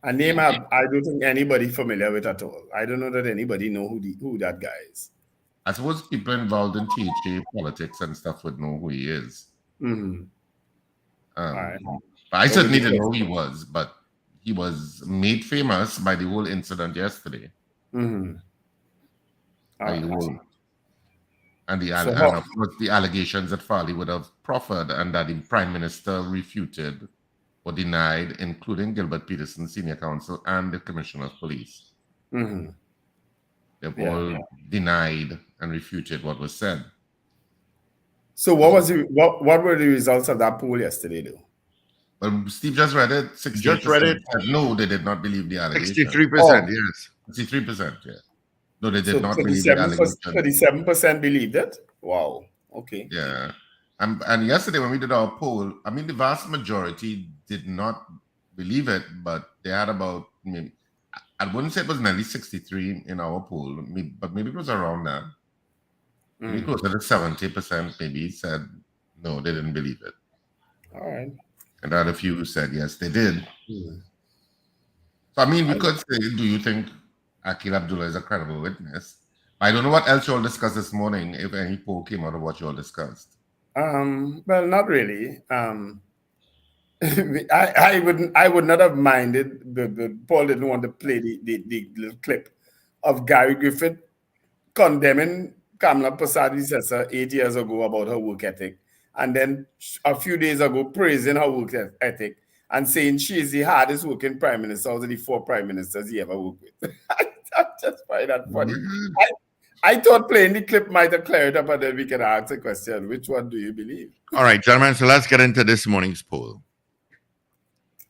A name I don't think anybody familiar with at all. I don't know that anybody know who that guy is. I suppose people involved in THA politics and stuff would know who he is. Mm-hmm. Alright. But I certainly didn't know who he was, but he was made famous by the whole incident yesterday. Mm-hmm. By the whole, and how- of course the allegations that Farley would have proffered and that the Prime Minister refuted or denied, including Gilbert Peterson, Senior Counsel, and the Commissioner of Police. Mm-hmm. They've all denied and refuted what was said. So what were the results of that poll yesterday, though? Well, Steve just read it. 68% Just read it. said no, they did not believe the allegation. 63%, yes. 63%, yeah. No, they did So not believe the allegation. 37% believed it? Wow. Okay. Yeah. And yesterday when we did our poll, I mean, the vast majority did not believe it, but they had about, maybe, I wouldn't say it was nearly 63 in our poll, but maybe it was around that. Maybe closer to 70% maybe said no, they didn't believe it. All right. And the other few said yes, they did. So, I mean, we could say, do you think Akil Abdullah is a credible witness? I don't know what else you all discussed this morning, if any poll came out of what you all discussed. Well, not really. I would not have minded, but Paul didn't want to play the little clip of Gary Griffith condemning Kamala Persad-Sessa 8 years ago about her work ethic, and then a few days ago praising her work ethic and saying she is the hardest working prime minister out of the 4 prime ministers he ever worked with. I just find that funny. I thought playing the clip might have cleared up, and then we can ask a question. Which one do you believe? All right, gentlemen, so let's get into this morning's poll.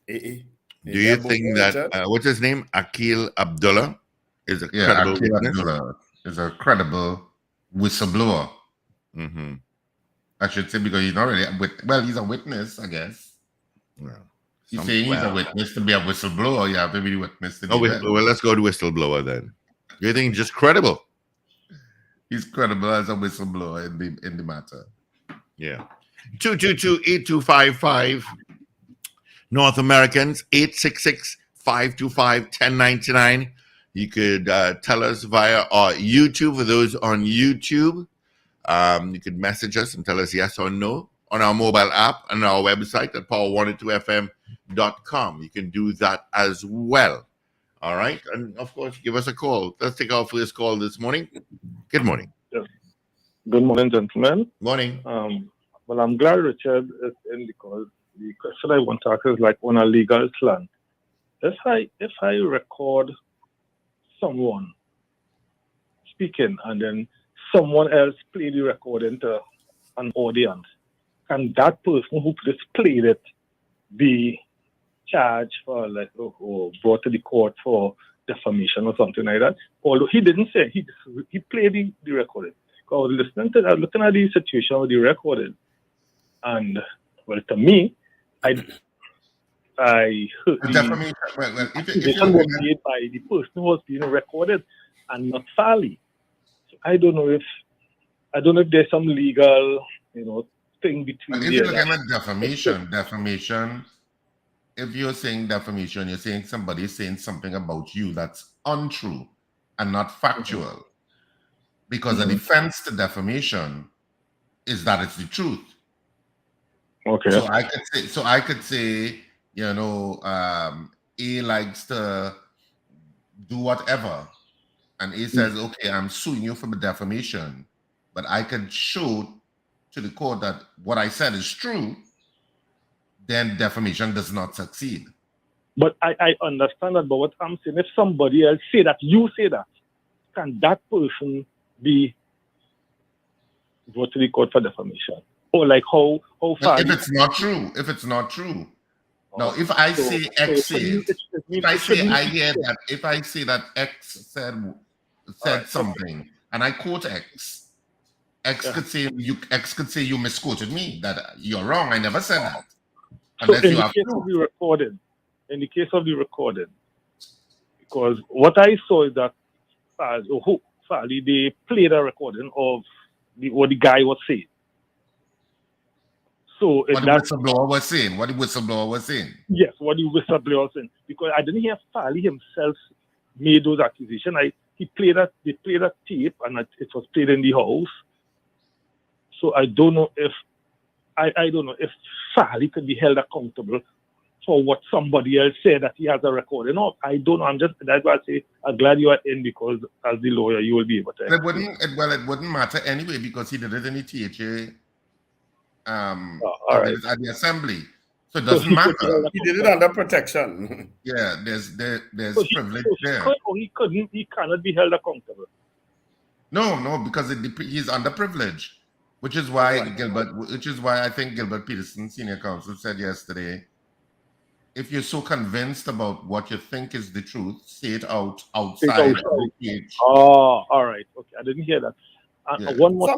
Do Do you think that, what's his name? Akil Abdullah is a credible Akil witness? Abdullah is a credible whistleblower. Mm-hmm. I should say, because he's not really he's a witness, I guess. Well, He's saying he's a witness. To be a whistleblower, you have to be a witness to well, do that. let's go to whistleblower then. Do you think just credible? He's credible as a whistleblower in the matter. Yeah. 222-8255. North Americans, 866-525-1099. You could tell us via our YouTube. For those on YouTube, you could message us and tell us yes or no on our mobile app and our website at power102fm.com. You can do that as well. All right. And of course, give us a call. Let's take our first call this morning. Good morning. Yes. Good morning, gentlemen. Morning. Well, I'm glad Richard is in because the question I want to ask is like on a legal slant. If I record someone speaking and then someone else play the recording to an audience, can that person who just played it be charged for like or brought to the court for defamation or something like that? Although he didn't say, he played the recording. I was looking at the situation with the recording, and well, to me, I heard the Defamation. Well, if accusation was made by the person who was being recorded and not Farley. So I don't know if there's some legal, thing between. if you're looking at defamation, if you're saying defamation, you're saying somebody is saying something about you that's untrue and not factual. Because the defense to defamation is that it's the truth. Okay. So I could say, A likes to do whatever, and A says, okay, I'm suing you for the defamation, but I can show to the court that what I said is true, then defamation does not succeed. But I understand that, but what I'm saying, if somebody else say that, you say that, can that person be brought to the court for defamation? Or like how far? If it's not true. Now, if I say X said, if I say that X said something, and I quote X, X could say you misquoted me, that you're wrong. I never said that. So in the case of the recording, because what I saw is that Farley, they played a recording of what the guy was saying. So what the whistleblower was saying. Yes, what the whistleblower was saying. Because I didn't hear Farley himself made those accusations. They played a tape, and it was played in the house. So I don't know if Farley could be held accountable for what somebody else said that he has a recording of. I don't know. That's why I say I'm glad you are in, because as the lawyer you will be able to. It wouldn't matter anyway, because he did it in the THA at the assembly. So it doesn't matter. He did it under protection. Yeah, there's privilege there. He cannot be held accountable. No, because he's under privilege, which is why I think Gilbert Peterson, senior counsel, said yesterday, if you're so convinced about what you think is the truth, say it outside. Oh, all right. Okay, I didn't hear that. One more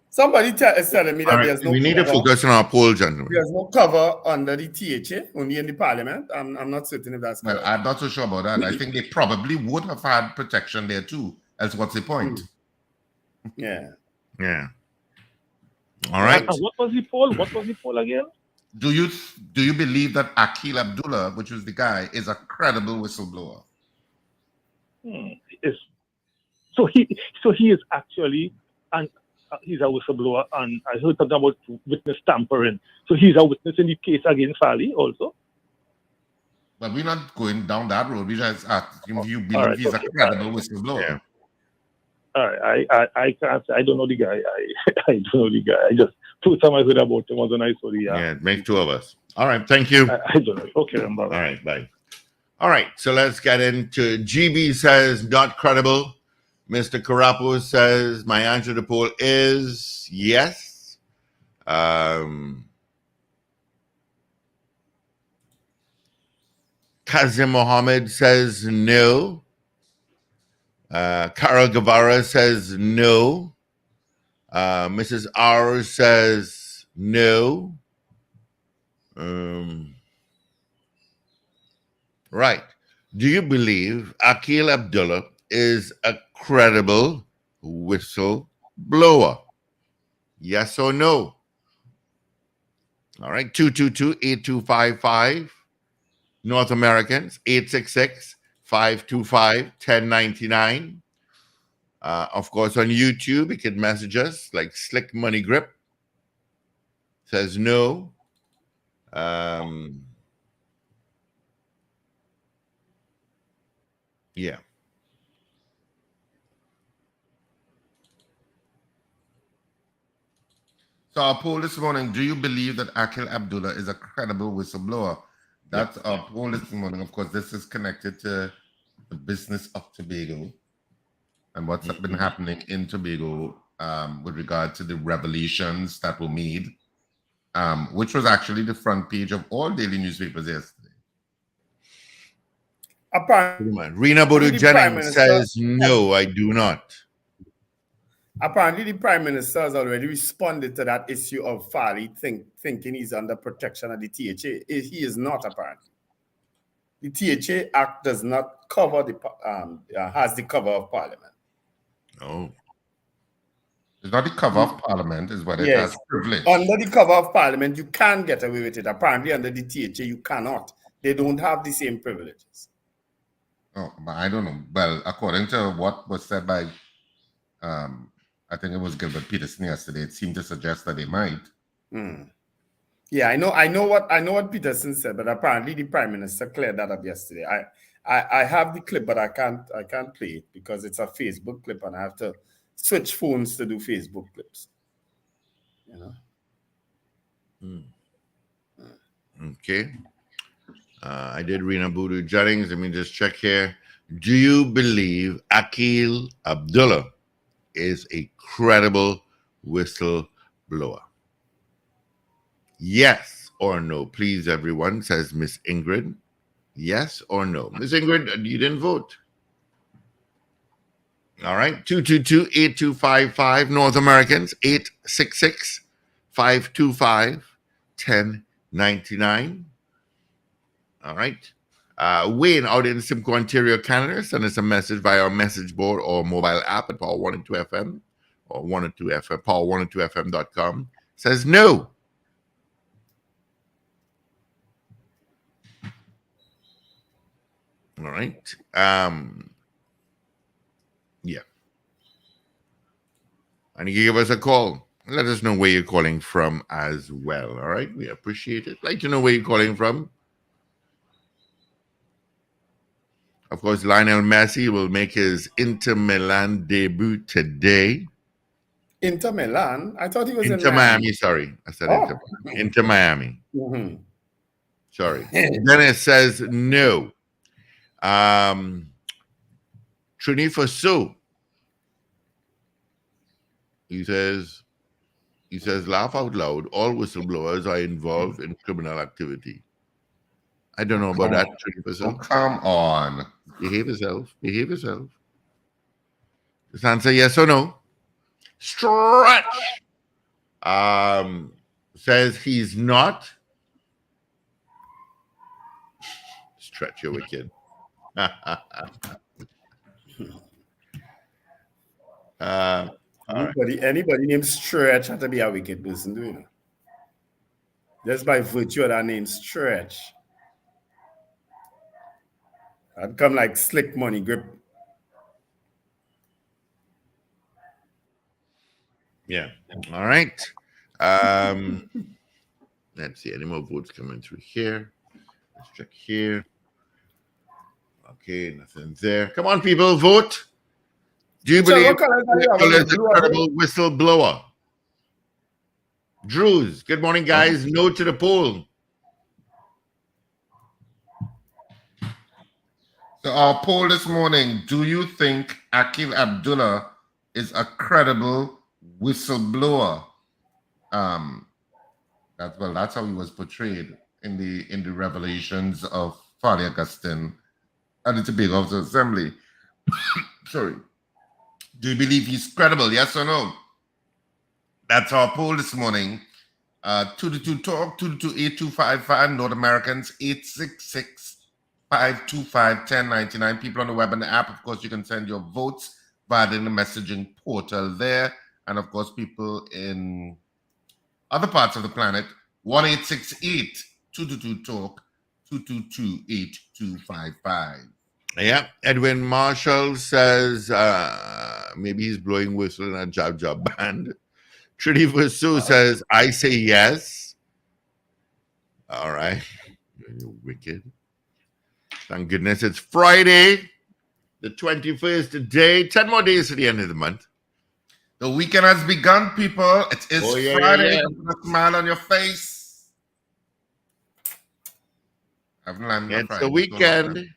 Somebody is telling me that there's no. We need to focus on our poll, gentlemen. There's no cover under the THA, only in the parliament. I'm not certain if that's correct. Well, I'm not so sure about that. I think they probably would have had protection there too. Else, what's the point? Yeah. All right. And what was the poll again? Do you believe that Akil Abdullah, which was the guy, is a credible whistleblower? So he is actually, and he's a whistleblower, and I heard something about witness tampering. So he's a witness in the case against Farley also. But we're not going down that road. We just ask him if you believe he's a credible whistleblower. Yeah. All right, I can't say. I don't know the guy. I don't know the guy. I just first time I heard about him was when I saw the. Yeah, it makes two of us. All right, thank you. I don't know. Okay, I'm all right, bye. All right, so let's get into GB says not credible. Mr. Karapo says my answer to the poll is yes. Kazim Mohammed says no. Carol Guevara says no. Mrs. R says no. Right. Do you believe Akil Abdullah is a credible whistleblower? Yes or no? All right. 222-8255. North Americans, 866-525-1099. Of course, on YouTube, you can message us like Slick Money Grip. Says no. Yeah. So our poll this morning, do you believe that Akil Abdullah is a credible whistleblower? That's our poll this morning. Of course, this is connected to the business of Tobago. and what's been happening in Tobago with regard to the revelations that were made, which was actually the front page of all daily newspapers yesterday. Apparently, Rena Bodu the Prime Jennings Minister, says, no, I do not. apparently the Prime Minister has already responded to that issue of Farley thinking he's under protection of the THA. He is not, apparently. The THA Act does not cover has the cover of Parliament. Oh. It's not the cover of Parliament, is what it Yes. has privilege. Under the cover of Parliament, you can get away with it. Apparently, under the THA, you cannot. They don't have the same privileges. Oh, but I don't know. Well, according to what was said by, I think it was Gilbert Peterson yesterday, it seemed to suggest that they might. Yeah, I know what Peterson said, but apparently the Prime Minister cleared that up yesterday. I have the clip, but I can't play it because it's a Facebook clip, and I have to switch phones to do Facebook clips. You know. Okay. I did Rena Bodu Jennings. Let me just check here. Do you believe Akil Abdullah is a credible whistleblower? Yes or no? Please, everyone, says Miss Ingrid. Yes or no? Miss Ingrid, you didn't vote. All right. 222-8255. North Americans, 866-525-1099. All right. Wayne out in Simcoe, Ontario, Canada, send us a message via our message board or mobile app at Power 102 FM or 102 FM, power102fm.com. Says no. All right. Yeah. And you can give us a call. Let us know where you're calling from as well. All right. We appreciate it. Like to know where you're calling from. Of course, Lionel Messi will make his Inter Milan debut today. Inter Milan? I thought he was Inter in Miami. Sorry. I said Oh. Inter Miami. Mm-hmm. Sorry. Dennis says no. Trini Faso. He says, laugh out loud. All whistleblowers are involved in criminal activity. I don't know about that, Trini Oh, Faso. come on. Behave yourself. Behave yourself. Just answer yes or no. Stretch says he's not. Stretch, you're wicked. Anybody named Stretch had to be a wicked person, do you know? Just by virtue of that name, Stretch. I'd come like Slick Money Grip. Yeah. All right. Let's see. Any more votes coming through here? Let's check here. Okay, nothing there. Come on, people, vote. Do you believe is a credible whistleblower? Drews, good morning, guys. No to the poll. So our poll this morning, do you think Akil Abdullah is a credible whistleblower? That's how he was portrayed in the revelations of Farley Augustine and the Tobago House of Assembly. Sorry. Do you believe he's credible? Yes or no? That's our poll this morning. 222-TALK, 222-8255, North Americans, 866-525-1099. People on the web and the app, of course, you can send your votes via the messaging portal there. And, of course, people in other parts of the planet, 1-868-222-TALK, 222-8255. Yeah, Edwin Marshall says maybe he's blowing whistle in a Jab band. Trinity Vasu says, I say yes. All right. You're wicked. Thank goodness it's Friday, the 21st today. 10 more days to the end of the month. The weekend has begun, people. It is Friday. Yeah. Put a smile on your face. It's the weekend.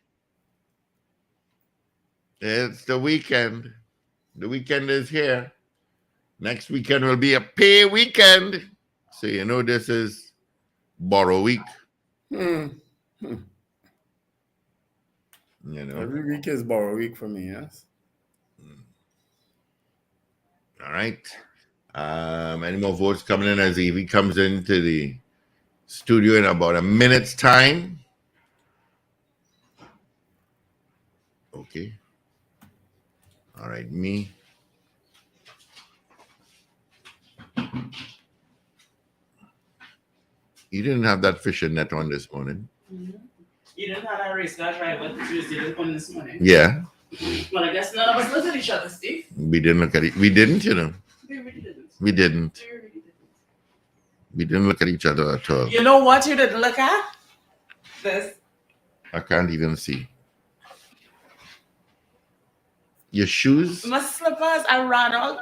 It's the weekend. The weekend is here. Next weekend will be a pay weekend. So you know this is borrow week. You know. Every week is borrow week for me, yes. All right. Any more votes coming in as Evie comes into the studio in about a minute's time? Okay. All right, me. You didn't have that fishing net on this morning. You didn't have that race car drive with Tuesday didn't come this morning. Yeah. Well, I guess none of us looked at each other, Steve. We didn't look at it. We didn't, you know. We really didn't. We didn't. We really didn't. We didn't look at each other at all. You know what you didn't look at? This. I can't even see. Your shoes? My slippers, I ran out.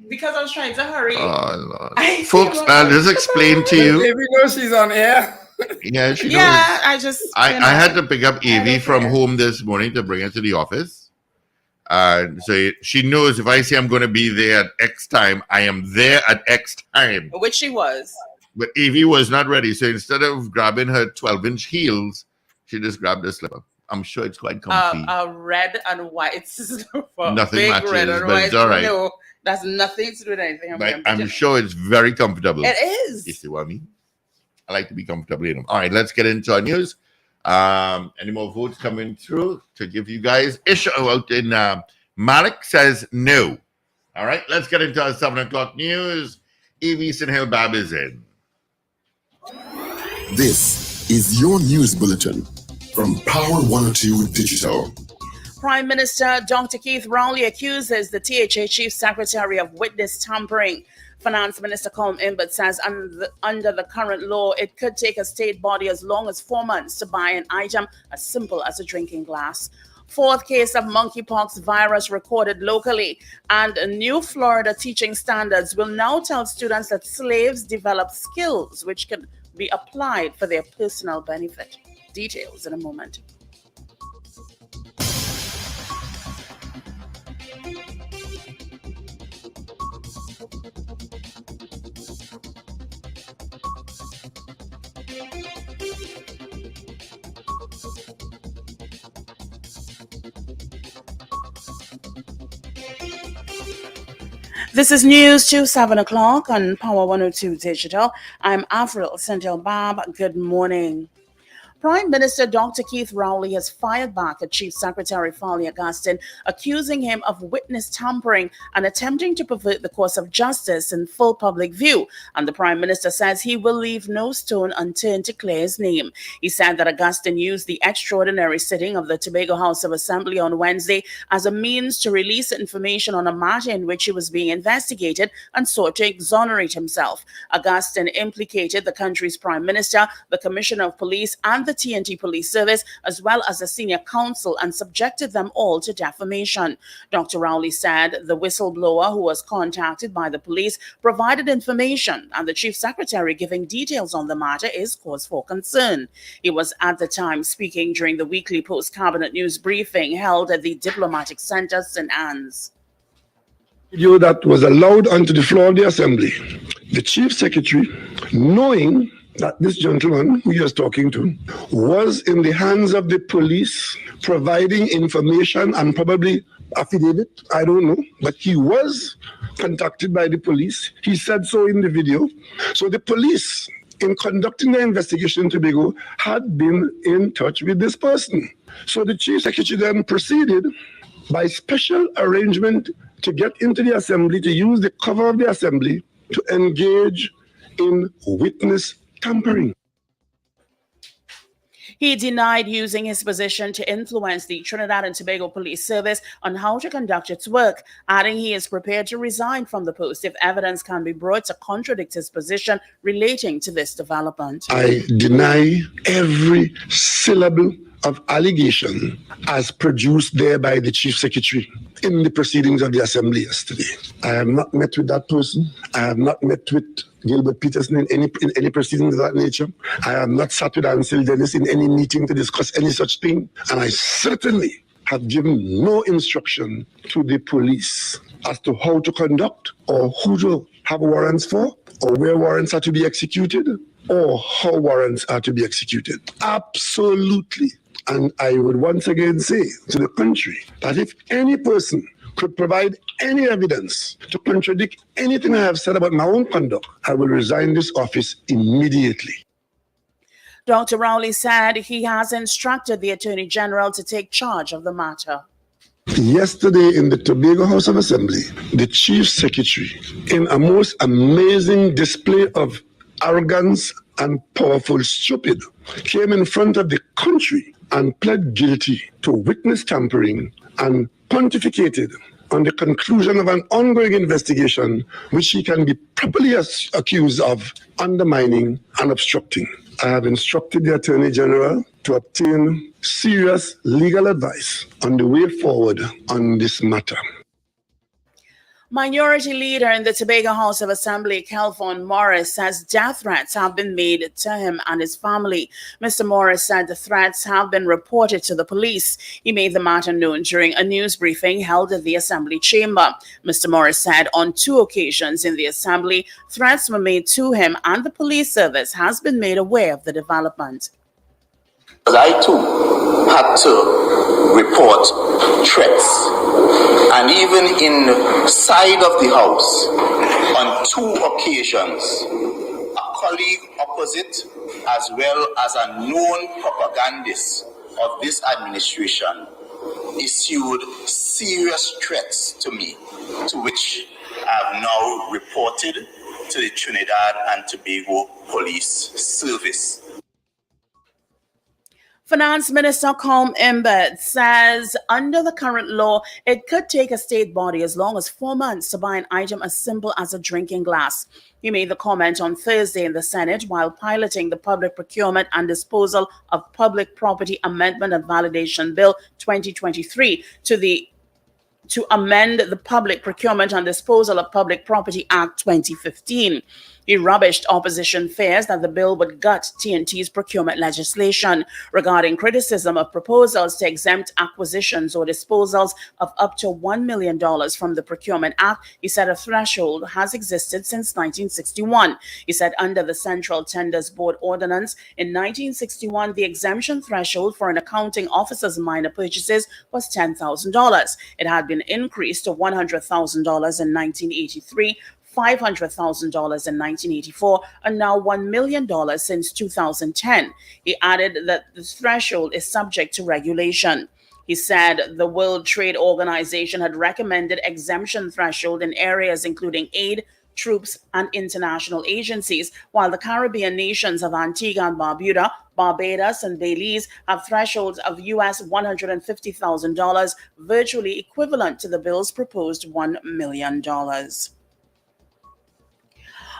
Because I was trying to hurry. Oh, Lord. I Folks, feel I'll like- just explain to you. Baby girl, she's on air. Yeah, she knows. Yeah, I just. I you know. had to pick up Evie don't from care. home this morning to bring her to the office. So she knows if I say I'm going to be there at X time, I am there at X time. Which she was. But Evie was not ready. So instead of grabbing her 12-inch heels, she just grabbed a slipper. I'm sure it's quite comfy. Red and white. For Nothing big matches, red and but it's white. all right. No, that's nothing to do with anything. But I'm sure it's very comfortable. It You is. see what I mean? I like to be comfortable in them. All right, let's get into our news. Any more votes coming through to give you guys issue out in Malik says no. All right, let's get into our 7 o'clock news. Evie Sinhill Bab is in. This is your news bulletin from Power 102 Digital. Prime Minister Dr. Keith Rowley accuses the THA Chief Secretary of witness tampering. Finance Minister Colm Imbert says under the current law, it could take a state body as long as 4 months to buy an item as simple as a drinking glass. Fourth case of monkeypox virus recorded locally, and new Florida teaching standards will now tell students that slaves develop skills which can be applied for their personal benefit. Details in a moment. This is news to 7 o'clock on Power 102 Digital. I'm Avril Sinhill Bab. Good morning. Prime Minister Dr. Keith Rowley has fired back at Chief Secretary Farley Augustine, accusing him of witness tampering and attempting to pervert the course of justice in full public view. And the Prime Minister says he will leave no stone unturned to clear his name. He said that Augustine used the extraordinary sitting of the Tobago House of Assembly on Wednesday as a means to release information on a matter in which he was being investigated and sought to exonerate himself. Augustine implicated the country's Prime Minister, the Commissioner of Police, and the TNT Police Service, as well as the senior counsel, and subjected them all to defamation. Dr. Rowley said the whistleblower who was contacted by the police provided information, and the Chief Secretary giving details on the matter is cause for concern. He was at the time speaking during the weekly post-cabinet news briefing held at the Diplomatic Center, St. Anne's. Video that was allowed onto the floor of the assembly. The chief secretary, knowing that this gentleman who he was talking to was in the hands of the police, providing information and probably affidavit, I don't know, but he was contacted by the police. He said so in the video. So the police, in conducting the investigation in Tobago, had been in touch with this person. So the chief secretary then proceeded by special arrangement to get into the assembly, to use the cover of the assembly to engage in witness tampering. He denied using his position to influence the Trinidad and Tobago Police Service on how to conduct its work, adding he is prepared to resign from the post if evidence can be brought to contradict his position relating to this development. I deny every syllable of allegation as produced there by the chief secretary in the proceedings of the assembly yesterday. I have not met with that person. I have not met with Gilbert Peterson in any proceedings of that nature. I have not sat with Ansel Dennis in any meeting to discuss any such thing. And I certainly have given no instruction to the police as to how to conduct or who to have warrants for or where warrants are to be executed or how warrants are to be executed. Absolutely. And I would once again say to the country that if any person could provide any evidence to contradict anything I have said about my own conduct, I will resign this office immediately. Dr. Rowley said he has instructed the Attorney General to take charge of the matter. Yesterday in the Tobago House of Assembly, the Chief Secretary, in a most amazing display of arrogance and powerful stupid, came in front of the country and pled guilty to witness tampering and pontificated on the conclusion of an ongoing investigation which he can be properly accused of undermining and obstructing. I have instructed the Attorney General to obtain serious legal advice on the way forward on this matter. Minority Leader in the Tobago House of Assembly, Kelvon Morris, says death threats have been made to him and his family. Mr. Morris said the threats have been reported to the police. He made the matter known during a news briefing held at the Assembly chamber. Mr. Morris said on 2 occasions in the Assembly, threats were made to him and the police service has been made aware of the development. I too had to report threats, and even inside of the house, on 2 occasions, a colleague opposite as well as a known propagandist of this administration issued serious threats to me, to which I have now reported to the Trinidad and Tobago Police Service. Finance Minister Colm Imbert says under the current law, it could take a state body as long as 4 months to buy an item as simple as a drinking glass. He made the comment on Thursday in the Senate while piloting the Public Procurement and Disposal of Public Property Amendment and Validation Bill 2023 to amend the Public Procurement and Disposal of Public Property Act 2015. He rubbished opposition fears that the bill would gut TNT's procurement legislation regarding criticism of proposals to exempt acquisitions or disposals of up to $1 million from the Procurement Act. He said a threshold has existed since 1961. He said under the Central Tenders Board Ordinance in 1961, the exemption threshold for an accounting officer's minor purchases was $10,000. It had been increased to $100,000 in 1983, $500,000 in 1984, and now $1 million since 2010. He added that the threshold is subject to regulation. He said the World Trade Organization had recommended exemption threshold in areas including aid, troops, and international agencies, while the Caribbean nations of Antigua and Barbuda, Barbados, and Belize have thresholds of US $150,000, virtually equivalent to the bill's proposed $1 million.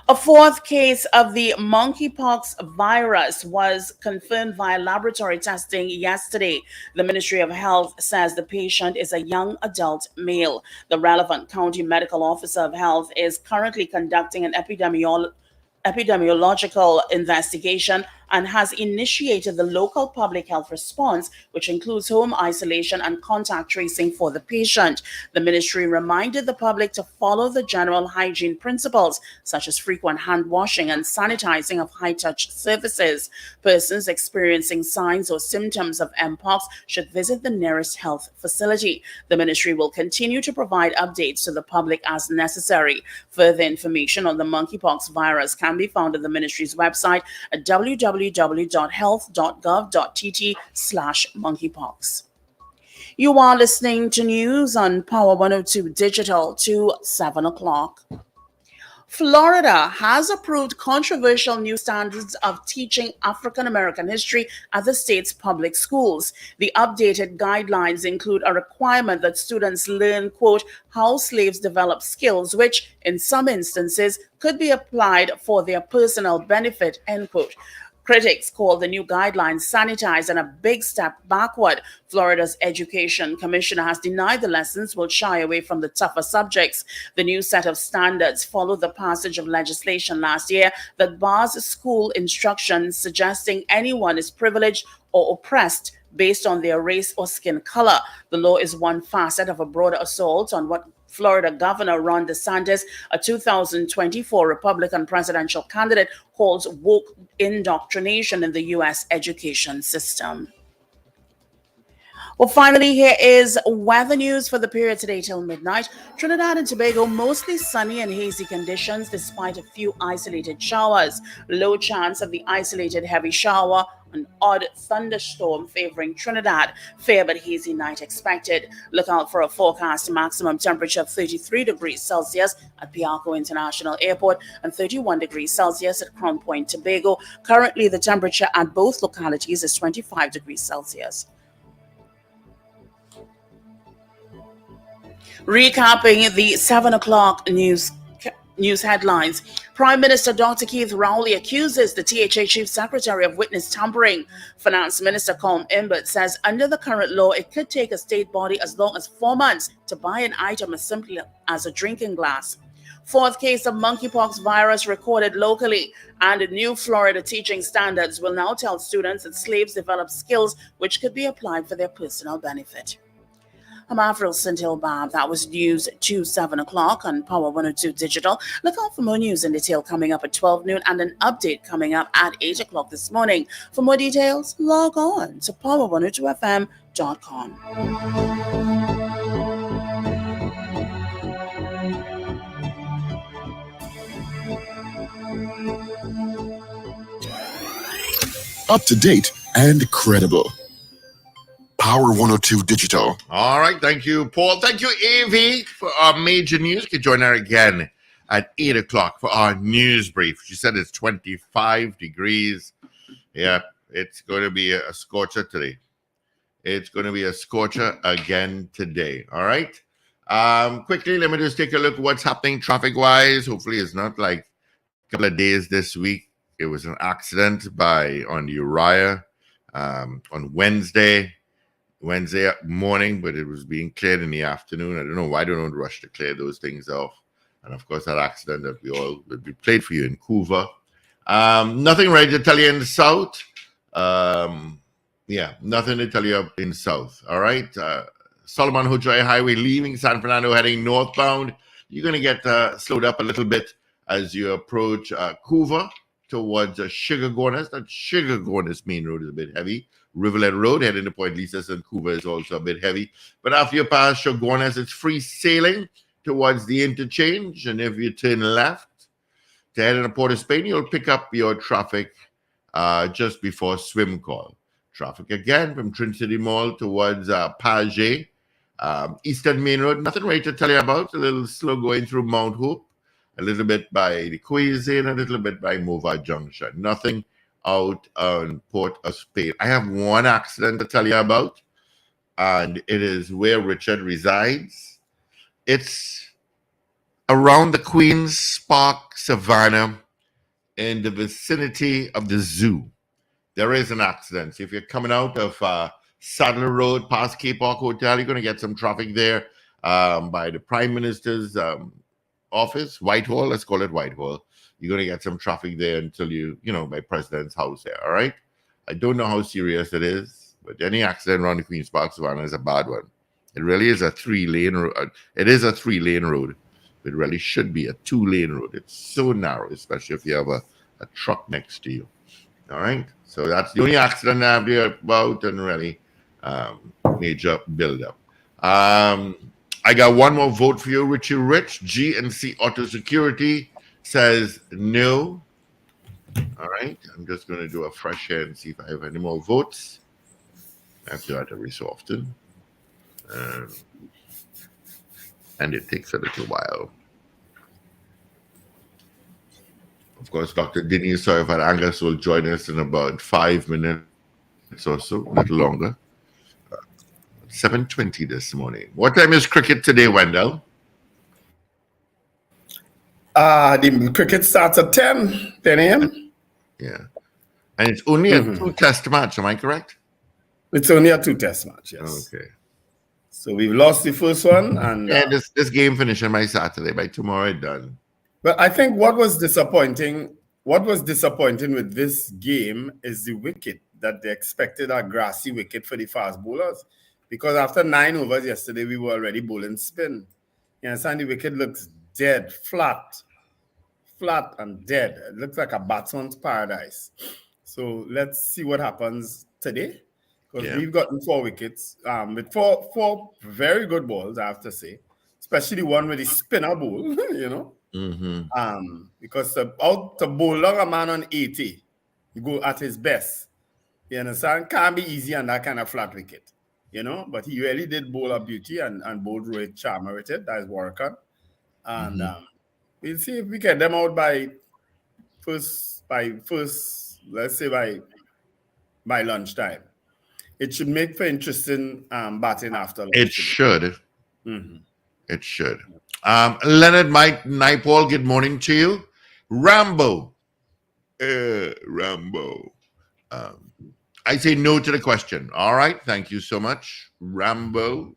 A 4th case of the monkeypox virus was confirmed via laboratory testing yesterday. The Ministry of Health says the patient is a young adult male. The relevant county medical officer of health is currently conducting an epidemiological investigation and has initiated the local public health response, which includes home isolation and contact tracing for the patient. The ministry reminded the public to follow the general hygiene principles, such as frequent hand washing and sanitizing of high-touch surfaces. Persons experiencing signs or symptoms of mpox should visit the nearest health facility. The ministry will continue to provide updates to the public as necessary. Further information on the monkeypox virus can be found at the ministry's website at www.health.gov.tt/monkeypox. You are listening to news on Power 102 Digital to 7 o'clock. Florida has approved controversial new standards of teaching African American history at the state's public schools. The updated guidelines include a requirement that students learn, quote, how slaves develop skills, which in some instances could be applied for their personal benefit, end quote. Critics call the new guidelines sanitized and a big step backward. Florida's education commissioner has denied the lessons will shy away from the tougher subjects. The new set of standards followed the passage of legislation last year that bars school instruction suggesting anyone is privileged or oppressed based on their race or skin color. The law is one facet of a broader assault on what Florida Governor Ron DeSantis, a 2024 Republican presidential candidate, calls woke indoctrination in the U.S. education system. Well, finally, here is weather news for the period today till midnight. Trinidad and Tobago, mostly sunny and hazy conditions despite a few isolated showers. Low chance of the isolated heavy shower, an odd thunderstorm favoring Trinidad. Fair but hazy night expected. Look out for a forecast maximum temperature of 33 degrees Celsius at Piarco International Airport and 31 degrees Celsius at Crown Point, Tobago. Currently, the temperature at both localities is 25 degrees Celsius. Recapping the 7 o'clock news headlines. Prime Minister Dr. Keith Rowley accuses the THA Chief Secretary of witness tampering. Finance Minister Colm Imbert says under the current law, it could take a state body as long as 4 months to buy an item as simple as a drinking glass. Fourth case of monkeypox virus recorded locally, and new Florida teaching standards will now tell students that slaves develop skills which could be applied for their personal benefit. I'm Avril Centil Bob. That was news to 7 o'clock on Power 102 Digital. Look out for more news in detail coming up at 12 noon and an update coming up at 8 o'clock this morning. For more details, log on to power102fm.com. Up to date and credible. Power 102 Digital. All right. Thank you, Paul. Thank you, AV, for our major news. You can join her again at 8 o'clock for our news brief. She said it's 25 degrees. Yeah, it's going to be a scorcher today. It's going to be a scorcher again today. All right. Quickly, let me just take a look at what's happening traffic-wise. Hopefully, it's not like a couple of days this week. It was an accident on Uriah on Wednesday morning, but it was being cleared in the afternoon. I don't know why they don't rush to clear those things off. And of course, that accident that we played for you in Couva. Nothing ready to tell you in the south. Nothing to tell you in the south. All right. Solomon Hojoy Highway leaving San Fernando heading northbound. You're going to get slowed up a little bit as you approach Couva towards Sugargonas. That Sugargonas main road is a bit heavy. Rivulet Road heading to Point Lisas and Couva is also a bit heavy. But after you pass Sugargonas, it's free sailing towards the interchange. And if you turn left to head into Port of Spain, you'll pick up your traffic just before swim call. Traffic again from Trinity Mall towards Page. Eastern Main Road, nothing really to tell you about. A little slow going through Mount Hope, a little bit by the Cuisine, a little bit by Mova Junction. Nothing out on Port of Spain. I have one accident to tell you about, and it is where Richard resides. It's around the Queen's Park Savannah in the vicinity of the zoo. There is an accident. So if you're coming out of Sadler Road past Cape Park Hotel, you're going to get some traffic there by the Prime Minister's office, Whitehall. Let's call it Whitehall. You're going to get some traffic there until by President's house there. All right. I don't know how serious it is, but any accident around the Queen's Park Savannah is a bad one. It really is a 3-lane road. It is a 3-lane road. It really should be a 2-lane road. It's so narrow, especially if you have a truck next to you. All right. So that's the only accident I have there about, and really major buildup. I got one more vote for you, Richie Rich. GNC Auto Security says no. All right. I'm just going to do a fresh here and see if I have any more votes. I have to do that every so often. And it takes a little while. Of course, Dr. Denise Soifat Angus will join us in about 5 minutes or so, a little longer. 7:20 this morning. What time is cricket today, Wendell? The cricket starts at 10 a.m. Yeah. And it's only a 2-test match, am I correct? It's only a 2-test match, yes. Okay. So we've lost the first one. And this game finishing by Saturday. By tomorrow, it's done. But I think what was disappointing with this game is the wicket, that they expected a grassy wicket for the fast bowlers. Because after 9 overs yesterday, we were already bowling spin. You understand? The wicket looks dead, flat and dead. It looks like a batsman's paradise. So let's see what happens today, because Yeah. we've gotten 4 wickets with four very good balls, I have to say, especially the one with the spinner ball, you know. Because to bowl long a man on 80, you go at his best. You understand? Can't be easy on that kind of flat wicket, you know. But he really did bowl a beauty and bowled Rohit Sharma with it. That is Warrican. And we'll see if we get them out by first, let's say by lunchtime. It should make for interesting batting after lunch. It should. Mhm. It should. Leonard Mike Naipaul, good morning to you. Rambo. Rambo. I say no to the question. All right. Thank you so much, Rambo.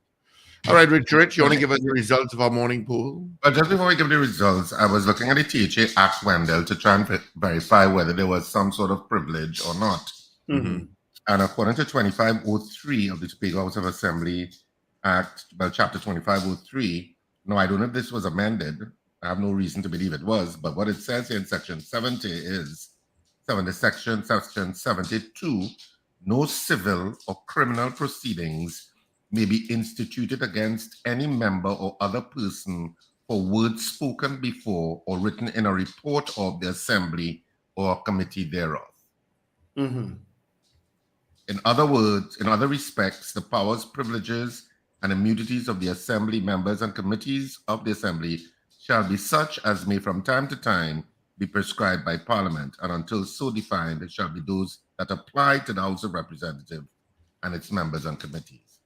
All right, Richard, you want to give us the results of our morning poll? But just before we give the results, I was looking at the THA Act Wendell to try and verify whether there was some sort of privilege or not. And according to 2503 of the Tobago House of Assembly Act, well, Chapter 2503, no, I don't know if this was amended. I have no reason to believe it was, but what it says here in Section 70 is, Section 72, no civil or criminal proceedings may be instituted against any member or other person for words spoken before or written in a report of the Assembly or a committee thereof. In other words, in other respects, the powers, privileges, and immunities of the Assembly members and committees of the Assembly shall be such as may from time to time be prescribed by Parliament, and until so defined, it shall be those that apply to the House of Representatives and its members and committees.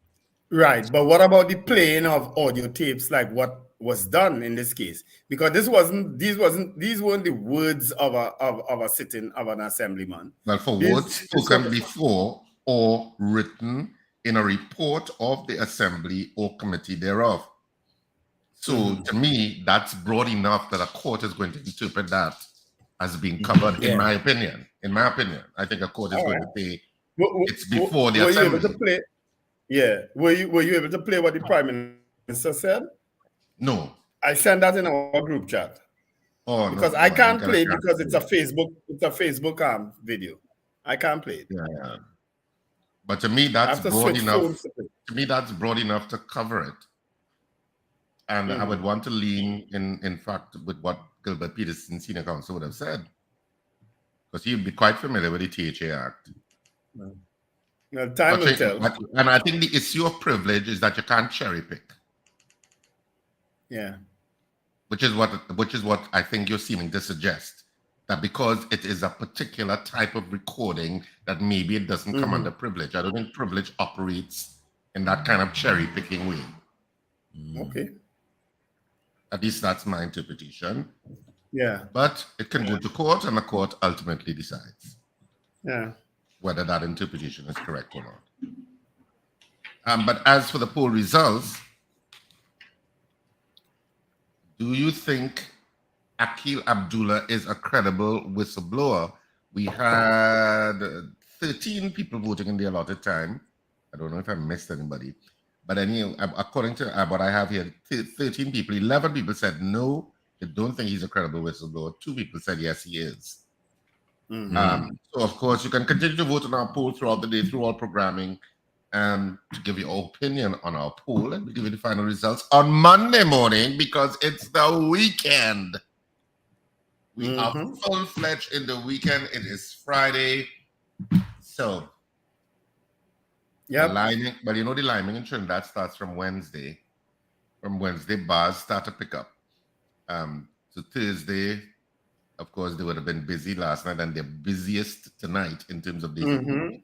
Right, but what about the playing of audio tapes, like what was done in this case? Because these weren't the words of a sitting of an assemblyman. Well, for words spoken before or written in a report of the Assembly or committee thereof. So to me, that's broad enough that a court is going to interpret that as being covered, in my opinion. In my opinion, I think a court is going to say it's before the Assembly. Were you able to play what the Prime Minister said? No. I sent that in our group chat. Oh, because I can't play it because it's a Facebook video. I can't play it. Yeah. But to me, that's broad enough. To me, that's broad enough to cover it. And I would want to lean in fact, with what Gilbert Peterson, Senior Counsel, would have said. Because he'd be quite familiar with the THA Act. Well, time will tell. And I think the issue of privilege is that you can't cherry pick. Yeah. Which is what I think you're seeming to suggest. That because it is a particular type of recording, that maybe it doesn't come under privilege. I don't think privilege operates in that kind of cherry picking way. Okay. At least that's my interpretation. Yeah. But it can go to court, and the court ultimately decides. Yeah. Whether that interpretation is correct or not. But as for the poll results, do you think Akil Abdullah is a credible whistleblower? We had 13 people voting in the allotted time. I don't know if I missed anybody. But anyway, according to what I have here, 13 people, 11 people said no, they don't think he's a credible whistleblower. 2 people said yes, he is. So, of course, you can continue to vote on our poll throughout the day, through our programming, to give your opinion on our poll. And we'll give you the final results on Monday morning because it's the weekend. We are full-fledged in the weekend. It is Friday. So, but you know the liming in Trinidad starts from Wednesday. From Wednesday, bars start to pick up. So Thursday, of course, they would have been busy last night, and they're busiest tonight in terms of the.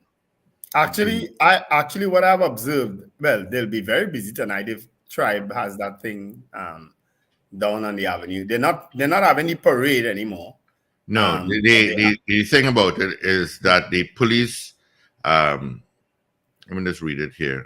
Actually, what I've observed, well, they'll be very busy tonight if Tribe has that thing down on the avenue. They're not having the parade anymore. No, the thing about it is that the police. Let me just read it here.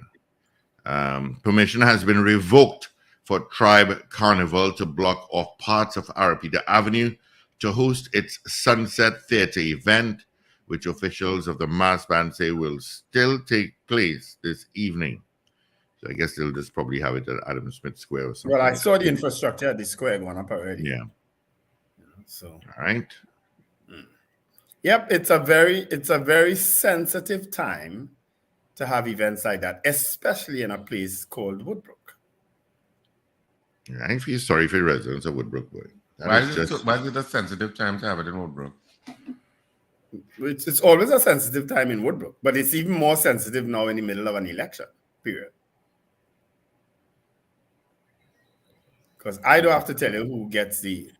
Permission has been revoked for Tribe Carnival to block off parts of Arapita Avenue to host its Sunset Theatre event, which officials of the mass band say will still take place this evening. So I guess they'll just probably have it at Adam Smith Square or something. Well, I saw the infrastructure at the square going up already. Yeah. So, All right. yep, it's a very sensitive time to have events like that, especially in a place called Woodbrook. I feel sorry for the residents of Woodbrook, boy. Why is it a sensitive time to have it in Woodbrook? It's always a sensitive time in Woodbrook, but it's even more sensitive now in the middle of an election period. Because I don't have to tell you who gets the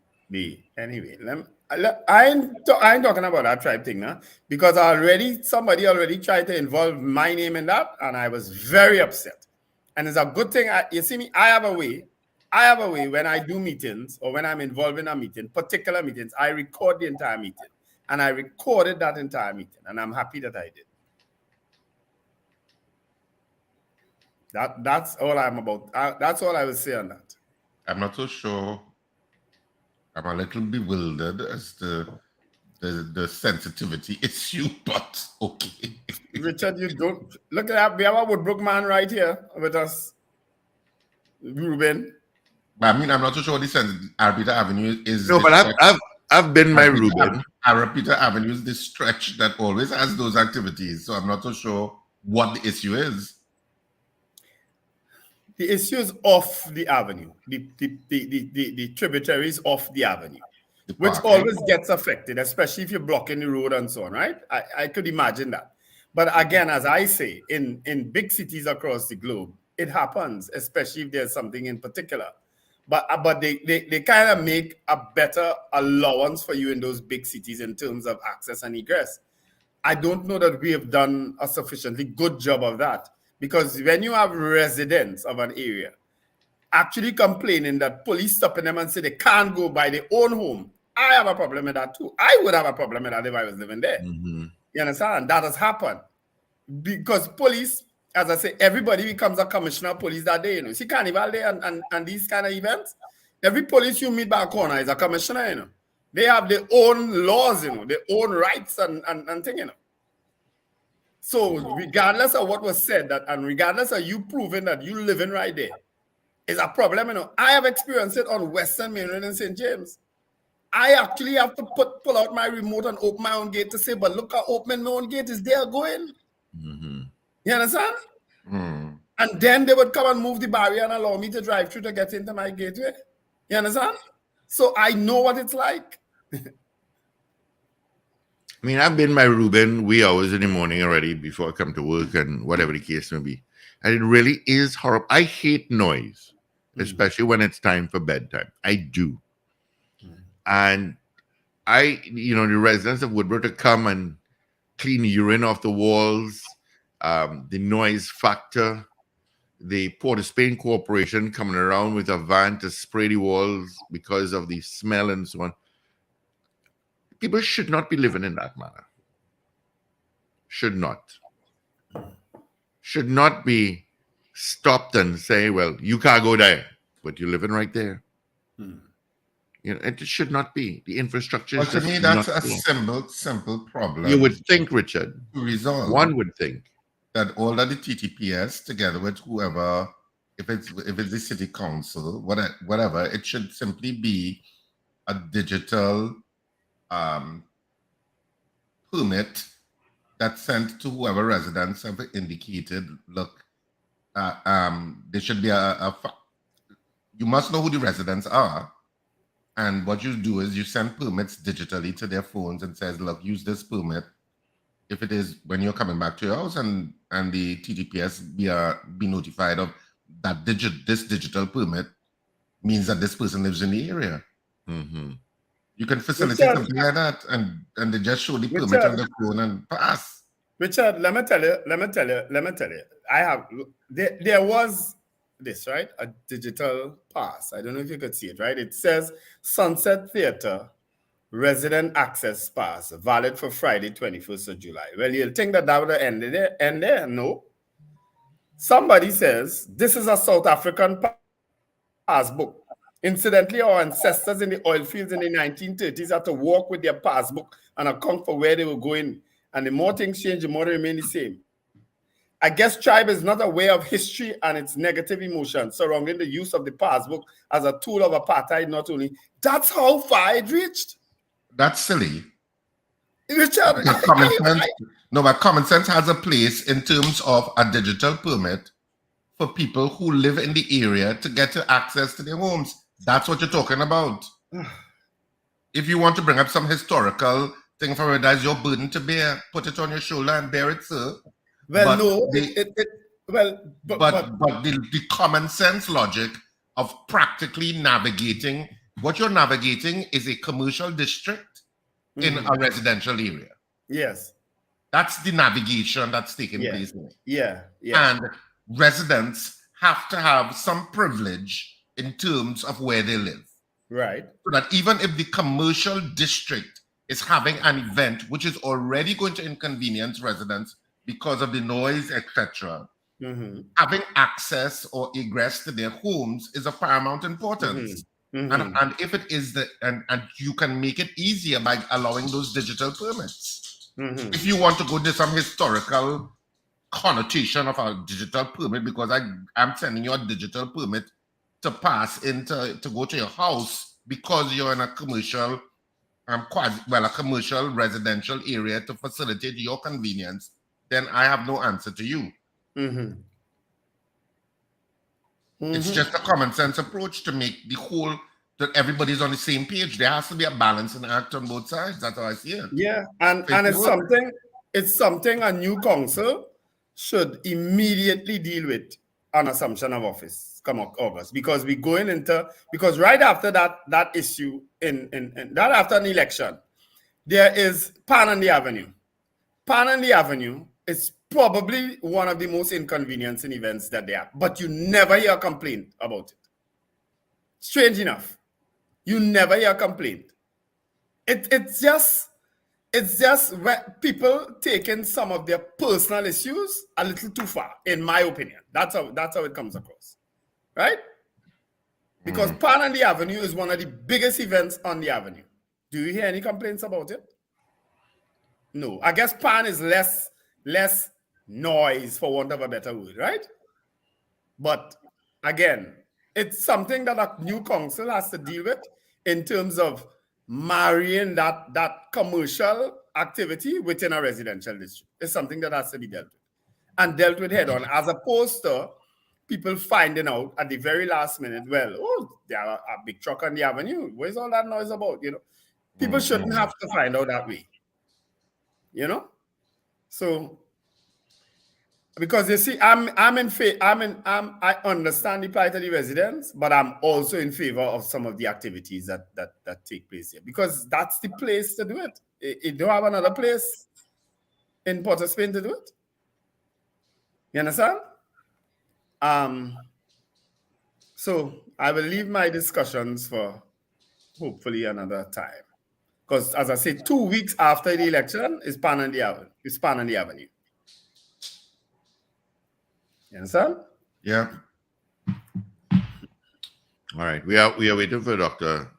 anyway. I ain't talking about that tribe thing now, because somebody already tried to involve my name in that, and I was very upset. And it's a good thing. You see me, I have a way when I do meetings or when I'm involved in a meeting, particular meetings, I record the entire meeting. And I recorded that entire meeting, and I'm happy that I did. That's all I'm about. That's all I will say on that. I'm not so sure. I'm a little bewildered as to the sensitivity issue, but okay. Richard, you don't look at that. We have a Woodbrook man right here with us, Ruben. But I mean, I'm not so sure the Arapita Avenue is. No, but I've been my Ruben. Arapita Avenue is the stretch that always has those activities, so I'm not so sure what the issue is. The issue is off the avenue, the tributaries off the avenue, which always gets affected, especially if you're blocking the road and so on, right? I could imagine that. But again, as I say, in big cities across the globe, it happens, especially if there's something in particular. But they kind of make a better allowance for you in those big cities in terms of access and egress. I don't know that we have done a sufficiently good job of that, because when you have residents of an area actually complaining that police stopping them and say they can't go by their own home, I have a problem with that too. I would have a problem with that if I was living there. Mm-hmm. You understand? That has happened because police, as I say, everybody becomes a commissioner of police that day. You know, see Carnival Day and these kind of events. Every police you meet by a corner is a commissioner. You know, they have their own laws. You know, their own rights and thing. You know. So regardless of what was said, and regardless of you proving that you living right there, is a problem. You know, I have experienced it on Western Main Road in St. James. I actually have to pull out my remote and open my own gate to say, but look how opening my own gate is there going. Mm-hmm. You understand? Mm. And then they would come and move the barrier and allow me to drive through to get into my gateway. You understand? So I know what it's like. I mean, I've been my Ruben wee hours in the morning already before I come to work and whatever the case may be. And it really is horrible. I hate noise, especially when it's time for bedtime. I do. And the residents of Woodbrook to come and clean urine off the walls, the noise factor, the Port of Spain Corporation coming around with a van to spray the walls because of the smell and so on. People should not be living in that manner. Should not. Should not be stopped and say, well, you can't go there, but you're living right there. You know, it should not be. The infrastructure Well, is to just me, that's not a simple problem. You would think, Richard. To resolve. One would think that all of the TTPS together with whoever, if it's the city council, whatever, it should simply be a digital permit that's sent to whoever residents have indicated. Look, there should be you must know who the residents are. And what you do is you send permits digitally to their phones and says, look, use this permit. If it is when you're coming back to your house and the TTPS be notified of that this digital permit means that this person lives in the area. Mm-hmm. You can facilitate something like that and they just show the permit on the phone and pass. Richard, let me tell you. There was this, right? A digital pass. I don't know if you could see it, right? It says Sunset Theatre resident access pass valid for Friday, 21st of July. Well, you'll think that would have ended there. No. Somebody says this is a South African passbook. Incidentally, our ancestors in the oil fields in the 1930s had to walk with their passbook and account for where they were going. And the more things change, the more they remain the same. I guess tribe is not aware of history and its negative emotions surrounding the use of the passbook as a tool of apartheid. Not only that's how far it reached. That's silly. Richard, Because but common sense has a place in terms of a digital permit for people who live in the area to get to access to their homes. That's what you're talking about. If you want to bring up some historical thing from it, that's your burden to bear. Put it on your shoulder and bear it, sir. well, But no, but the common sense logic of practically navigating, what you're navigating is a commercial district in a residential area. yes, That's the navigation that's taking Yeah. place here. yeah, And residents have to have some privilege in terms of where they live. right, So that even if the commercial district is having an event which is already going to inconvenience residents because of the noise, etc., having access or egress to their homes is of paramount importance. And if it is and you can make it easier by allowing those digital permits. If you want to go to some historical connotation of a digital permit, because I'm sending you a digital permit to pass into to go to your house because you're in a commercial a commercial residential area to facilitate your convenience, then I have no answer to you. It's just a common sense approach to make the whole that everybody's on the same page. There has to be a balancing act on both sides. That's how I see it. yeah, and Straightforward. it's something a new council should immediately deal with on assumption of office come August, because we're going into, because right after that issue in that after an election, there is Pan on the Avenue. Pan on the Avenue is probably one of the most inconveniencing events that they have, but you never hear a complaint about it. Strange enough, you never hear a complaint. It's just people taking some of their personal issues a little too far, in my opinion. That's how it comes across, right? Because Pan on the Avenue is one of the biggest events on the avenue. Do you hear any complaints about it? No. I guess Pan is less noise, for want of a better word, right? But again, it's something that a new council has to deal with in terms of marrying that commercial activity within a residential district. It's something that has to be dealt with and dealt with head on, as opposed to people finding out at the very last minute, well, there are a big truck on the avenue. Where's all that noise about? People shouldn't have to find out that way. So, because you see, I understand the plight of the residents, but I'm also in favor of some of the activities that take place here, because that's the place to do it. You don't have another place in Port of Spain to do it. You understand? So I will leave my discussions for hopefully another time, because as I say, 2 weeks after the election is Pan on the Avenue. It's Pan on the Avenue. You understand? Yeah. All right. We are waiting for Dr.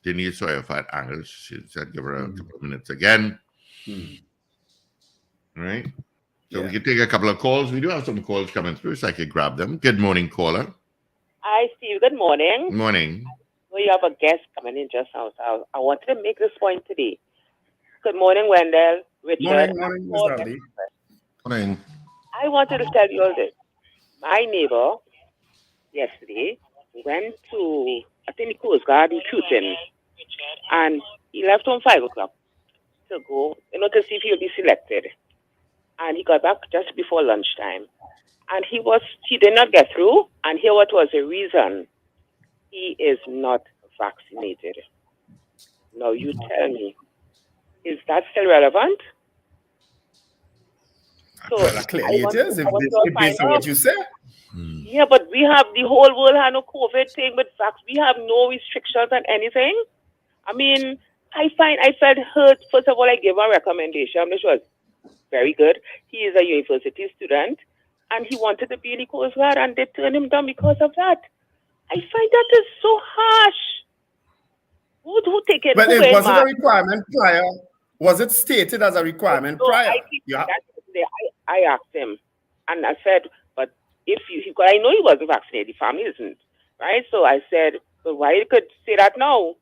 Denise Sawyer at Angles. She said give her a couple of minutes again. All right. So we can take a couple of calls. We do have some calls coming through, so I can grab them. Good morning, caller. Hi, Steve. Good morning. Morning. Well, you have a guest coming in just now, so I wanted to make this point today. Good morning, Wendell, Richard. Morning, Mr. Ali. Morning. I wanted to tell you all this. My neighbor yesterday went to, I think, the Coast Guard recruiting, and he left home 5 o'clock to go, to see if he'll be selected. And he got back just before lunchtime. And he did not get through, and here what was the reason. He is not vaccinated. Now you tell me, is that still relevant? So Well, clearly it is, if based on what you said. Yeah, but we have the whole world had no COVID thing, but we have no restrictions on anything. I mean, I felt hurt. First of all, I gave him a recommendation, which was very good. He is a university student, and he wanted to be in the Coast Guard, and they turned him down because of that. I find that is so harsh. Who take it? But was it a requirement prior? Was it stated as a requirement prior? I think yesterday, I asked him, and I said, but if you, because I know he wasn't vaccinated, the family isn't, right? So I said, but why you could say that now?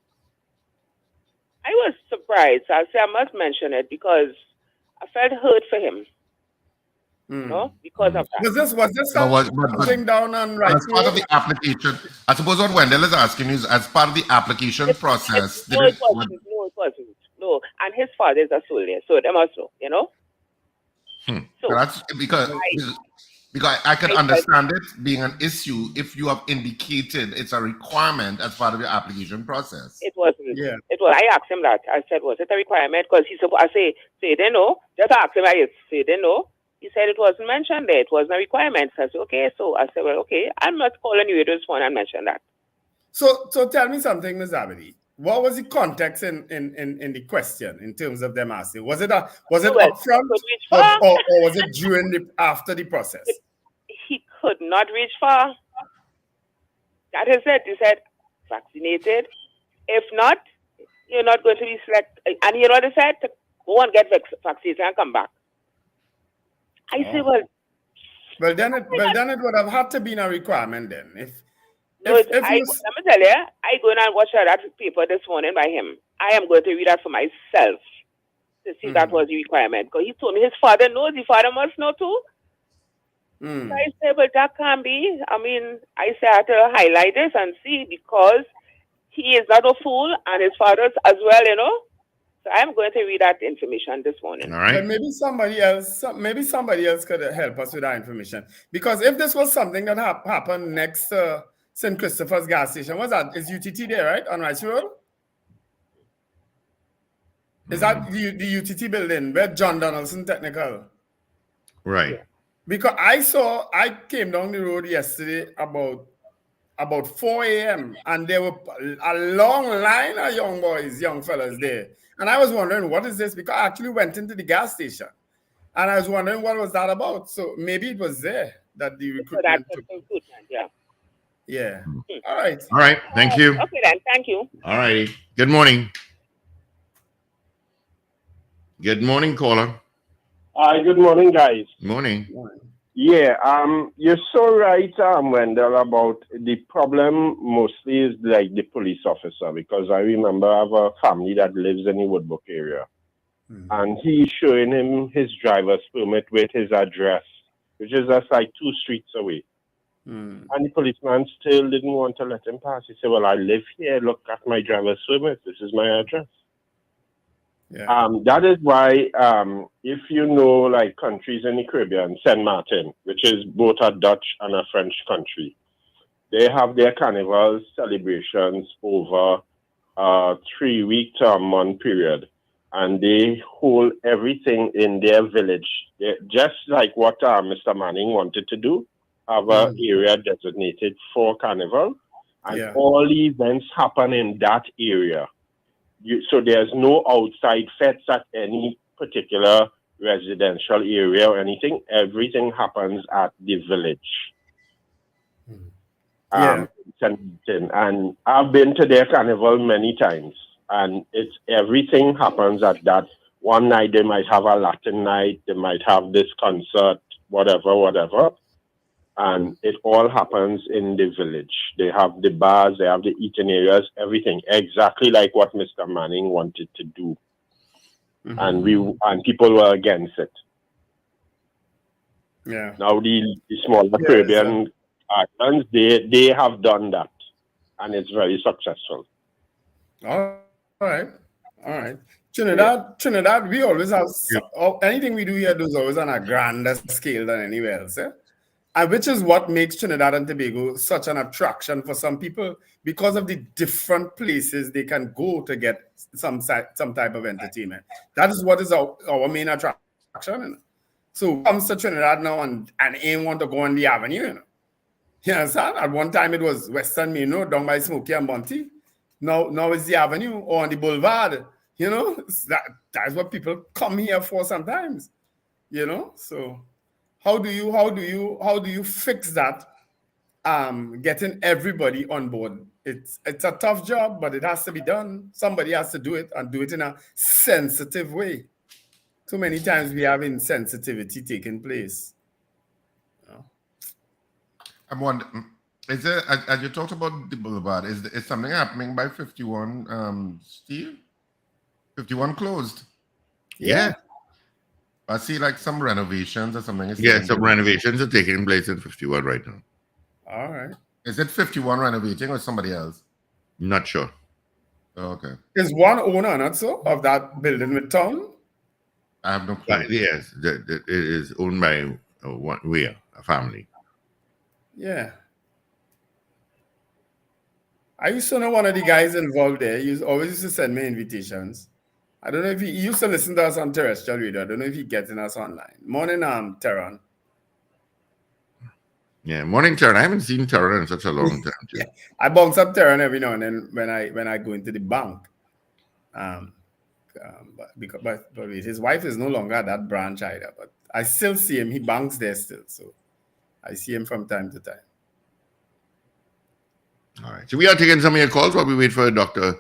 I was surprised. I'll say I must mention it because I felt hurt for him. You know, because of that. Was this But something down on right? as part of the application, I suppose what Wendell is asking is, as part of the application process. No, it wasn't. No, and his father is a soldier, so them also, you know. So that's because I can understand it being an issue if you have indicated it's a requirement as part of your application process. It wasn't. Yeah. It was. I asked him that. I said, was it a requirement? Because he said, I say they know. Just ask him. I say they know. He said it wasn't mentioned there. It wasn't a requirement. So I said, okay. So I said, well, okay. I'm not calling you to respond and mention that. So tell me something, Ms. Abedi. What was the context in the question in terms of them asking? Was it upfront or was it during after the process? He could not reach far. That is it. He said, vaccinated. If not, you're not going to be selected. And you know what they said? To go and get vaccinated and come back. I say, well, then it would have had to be a requirement then. let me tell you, I go and watch that paper this morning by him. I am going to read that for myself to see that was the requirement. Because he told me his father knows, the father must know too. So I said, but that can't be. I mean, I said I have to highlight this and see because he is not a fool and his father's as well, you know. So I'm going to read that information this morning. All right. But maybe somebody else could help us with that information. Because if this was something that happened next to St. Christopher's gas station, what's that? Is UTT there, right? On Rice Road? Is that the UTT building where John Donaldson Technical? Right. Because I came down the road yesterday about 4 a.m. and there were a long line of young fellas there. And I was wondering, what is this? Because I actually went into the gas station. And I was wondering, what was that about? So maybe it was there that the recruitment took. Yeah. Yeah. All right. All right. Thank you. Okay then. Thank you. All righty. Good morning. Good morning, caller. Hi, good morning, guys. Morning. Yeah, you're so right, Wendell, about the problem mostly is like the police officer, because I remember I have a family that lives in the Woodbrook area. And he's showing him his driver's permit with his address, which is just like 2 streets away. And the policeman still didn't want to let him pass. He said, well, I live here. Look at my driver's permit. This is my address. Yeah. That is why, if you know, like countries in the Caribbean, Saint Martin, which is both a Dutch and a French country, they have their carnival celebrations over a 3-week to a month period. And they hold everything in their village. Just like what Mr. Manning wanted to do, have an area designated for carnival. And all the events happen in that area. So there's no outside fets at any particular residential area or anything. Everything happens at the village. And I've been to their carnival many times. And everything happens at that. One night they might have a Latin night, they might have this concert, whatever. And it all happens in the village. They have the bars, they have the eating areas, everything exactly like what Mr. Manning wanted to do. And people were against it. Yeah. Now the smaller Caribbean islands, they have done that, and it's very successful. All right. Trinidad, we always have anything we do here is always on a grander scale than anywhere else. And which is what makes Trinidad and Tobago such an attraction for some people because of the different places they can go to get some type of entertainment. That is what is our main attraction. So who comes to Trinidad now and ain't want to go on the avenue, you know? You understand? At one time it was Western Mino down by Smokey and Bunty. Now it's the avenue or on the boulevard. You know, that's what people come here for sometimes. You know, so how do you fix that? Getting everybody on board. It's a tough job, but it has to be done. Somebody has to do it and do it in a sensitive way. Too many times we have insensitivity taking place. I'm wondering, is there, as you talked about the boulevard, is something happening by 51, Steve? 51 closed. Yeah. I see like some renovations or something. Yeah, some renovations are taking place in 51 right now. All right. Is it 51 renovating or somebody else? Not sure. Oh, okay. Is one owner, not so, of that building with town? I have no clue. Yes, it is owned by a family. Yeah. I used to know one of the guys involved there. He always used to send me invitations. I don't know if he used to listen to us on terrestrial radio. I don't know if he gets in us online. Morning, Teron. Yeah, morning, Teron. I haven't seen Teron in such a long time. Too. Yeah. I bounce up Teron every now and then when I go into the bank. But his wife is no longer at that branch either. But I still see him. He banks there still, so I see him from time to time. All right. So we are taking some of your calls while we wait for Dr.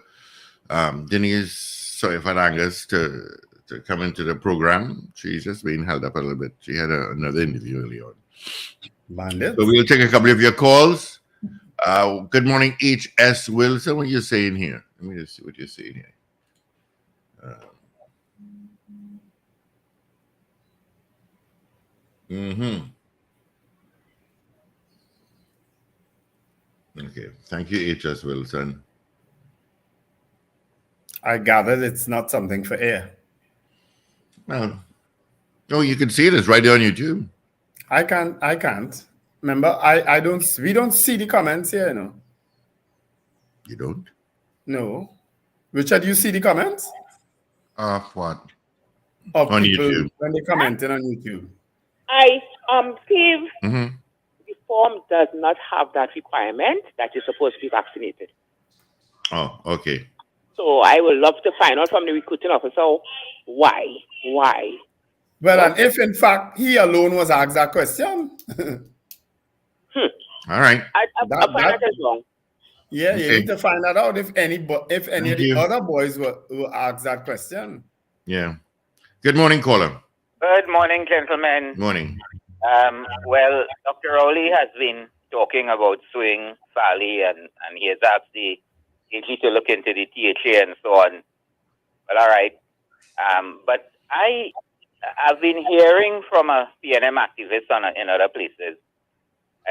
Denise Farangas to come into the program. She's just being held up a little bit. She had another interview early on. Bandit. So we'll take a couple of your calls. Good morning, H.S. Wilson. What are you saying here? Let me just see what you're saying here. Okay. Thank you, H.S. Wilson. I gathered it's not something for air. No, you can see it. It's right there on YouTube. I can't. Remember, we don't see the comments here, You don't? No. Richard, you see the comments? What? Of on people YouTube. when they commented on YouTube. Steve, Mm-hmm. the form does not have that requirement that you're supposed to be vaccinated. Oh, okay. So I would love to find out from the recruiting officer why. Well, and if in fact he alone was asked that question, All right. I find that is wrong. yeah, you Okay. need to find that out if any of Thank the you. other boys were asked that question. Yeah. Good morning, caller. Good morning, gentlemen. Morning. Well, Dr. Rowley has been talking about suing Fally, and he has asked the AG to look into the THA and so on. Well, all right. But I've been hearing from a PNM activist in other places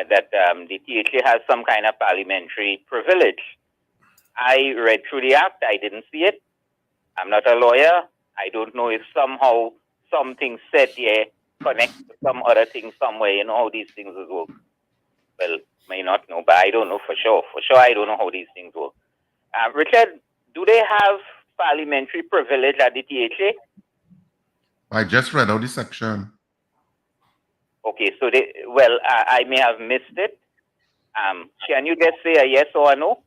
that the THA has some kind of parliamentary privilege. I read through the act. I didn't see it. I'm not a lawyer. I don't know if somehow something said there connects to some other thing somewhere. You know how these things work. Well, may not know, but I don't know for sure. For sure, I don't know how these things work. Richard, do they have parliamentary privilege at the THA? I just read out the section. Okay, so I may have missed it. Can you just say a yes or a no?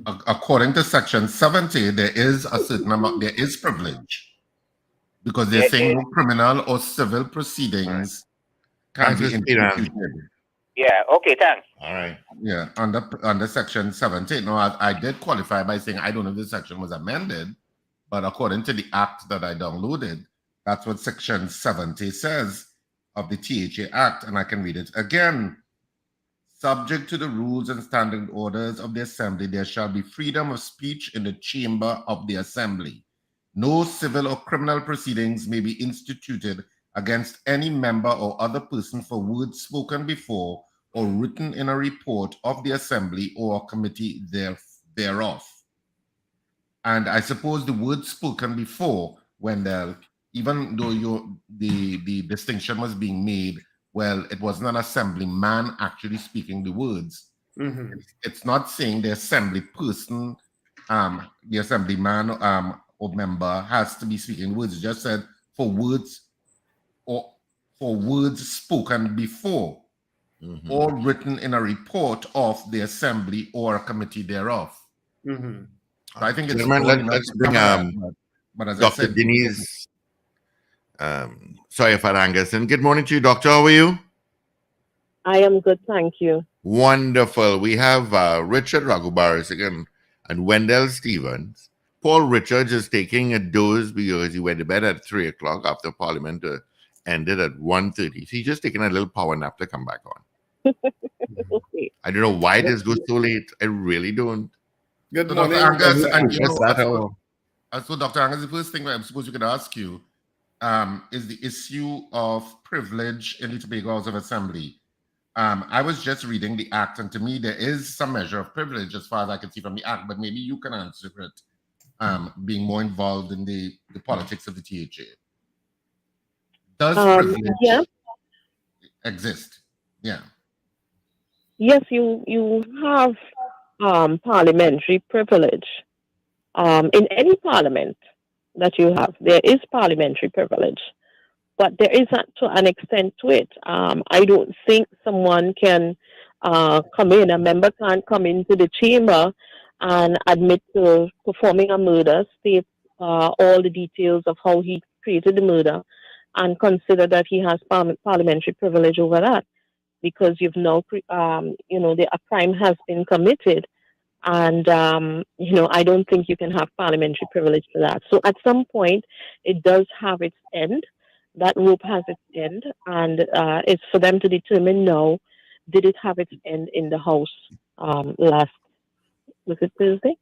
According to section 70, there is a certain amount, there is privilege. Because they're saying no criminal or civil proceedings can be instituted. Yeah, okay, thanks. All right. Yeah, under section 70. No, I did qualify by saying I don't know if this section was amended, but according to the act that I downloaded, that's what section 70 says of the THA Act, and I can read it again. Subject to the rules and standing orders of the Assembly, there shall be freedom of speech in the chamber of the Assembly. No civil or criminal proceedings may be instituted against any member or other person for words spoken before or written in a report of the Assembly or a committee thereof. And I suppose the words spoken before, Wendell, even though the distinction was being made, well, it wasn't an assemblyman actually speaking the words. Mm-hmm. It's not saying the assembly person, the assemblyman or member has to be speaking words. It just said for words spoken before or written in a report of the assembly or a committee thereof. Mm-hmm. So I think it's let's bring but as Dr. Denise Farangas. And good morning to you, Doctor. How are you? I am good, thank you. Wonderful. We have Richard Raghubaris again and Wendell Stevens. Paul Richards is taking a doze because he went to bed at 3 o'clock after Parliament ended at 1:30. So he's just taking a little power nap to come back on. Okay. I don't know why this goes so late. I really don't. Good So morning. Dr. Angus, and Yes, so Dr. Angus, the first thing I suppose we could ask you is the issue of privilege in the Tobago House of Assembly. I was just reading the act, and to me, there is some measure of privilege as far as I can see from the act, but maybe you can answer it, being more involved in the politics of the THA. Does privilege exist? Yeah. Yes, you have parliamentary privilege. In any parliament that you have, there is parliamentary privilege, but there is to an extent to it. I don't think someone can come in, a member can't come into the chamber and admit to performing a murder, state all the details of how he created the murder, and consider that he has parliamentary privilege over that, because you've now, a crime has been committed. And, I don't think you can have parliamentary privilege for that. So at some point, it does have its end. That rope has its end. And it's for them to determine now, did it have its end in the House was it Thursday?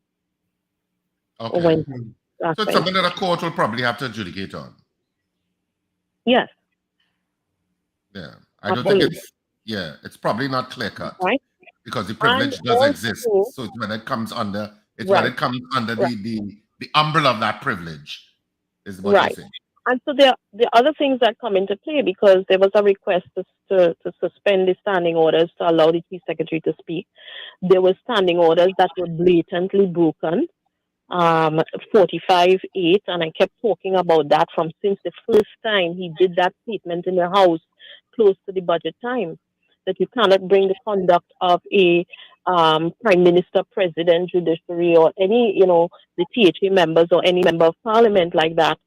Okay. Or Wednesday? So it's something that a court will probably have to adjudicate on. Yes. Yeah. I don't think it's probably not clear cut. Right. Because the privilege does exist. So it's when it comes under when it comes under the umbrella of that privilege is what you're saying. And so there are other things that come into play, because there was a request to suspend the standing orders to allow the Chief Secretary to speak. There were standing orders that were blatantly broken, 45-8, and I kept talking about that since the first time he did that statement in the House close to the budget time, that you cannot bring the conduct of a Prime Minister, President, Judiciary, or any, the THA members or any member of Parliament like that.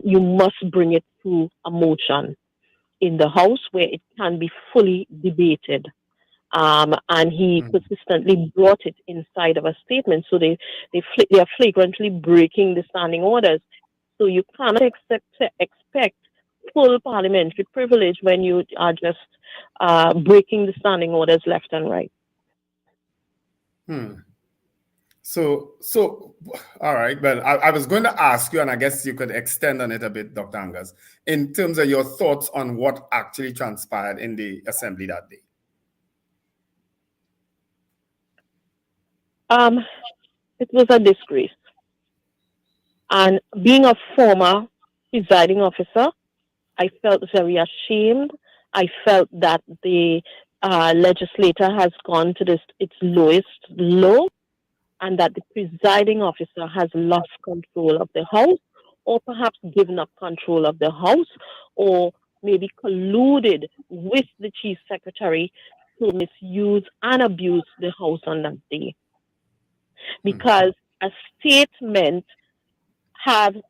You must bring it to a motion in the House where it can be fully debated. And he persistently brought it inside of a statement. So they are flagrantly breaking the standing orders. So you cannot expect full parliamentary privilege when you are just breaking the standing orders left and right. So, all right. Well, I was going to ask you, and I guess you could extend on it a bit, Dr. Angus, in terms of your thoughts on what actually transpired in the assembly that day. It was a disgrace. And being a former presiding officer, I felt very ashamed. I felt that the legislator has gone to its lowest low, and that the presiding officer has lost control of the House, or perhaps given up control of the House, or maybe colluded with the Chief Secretary to misuse and abuse the House on that day. Because a statement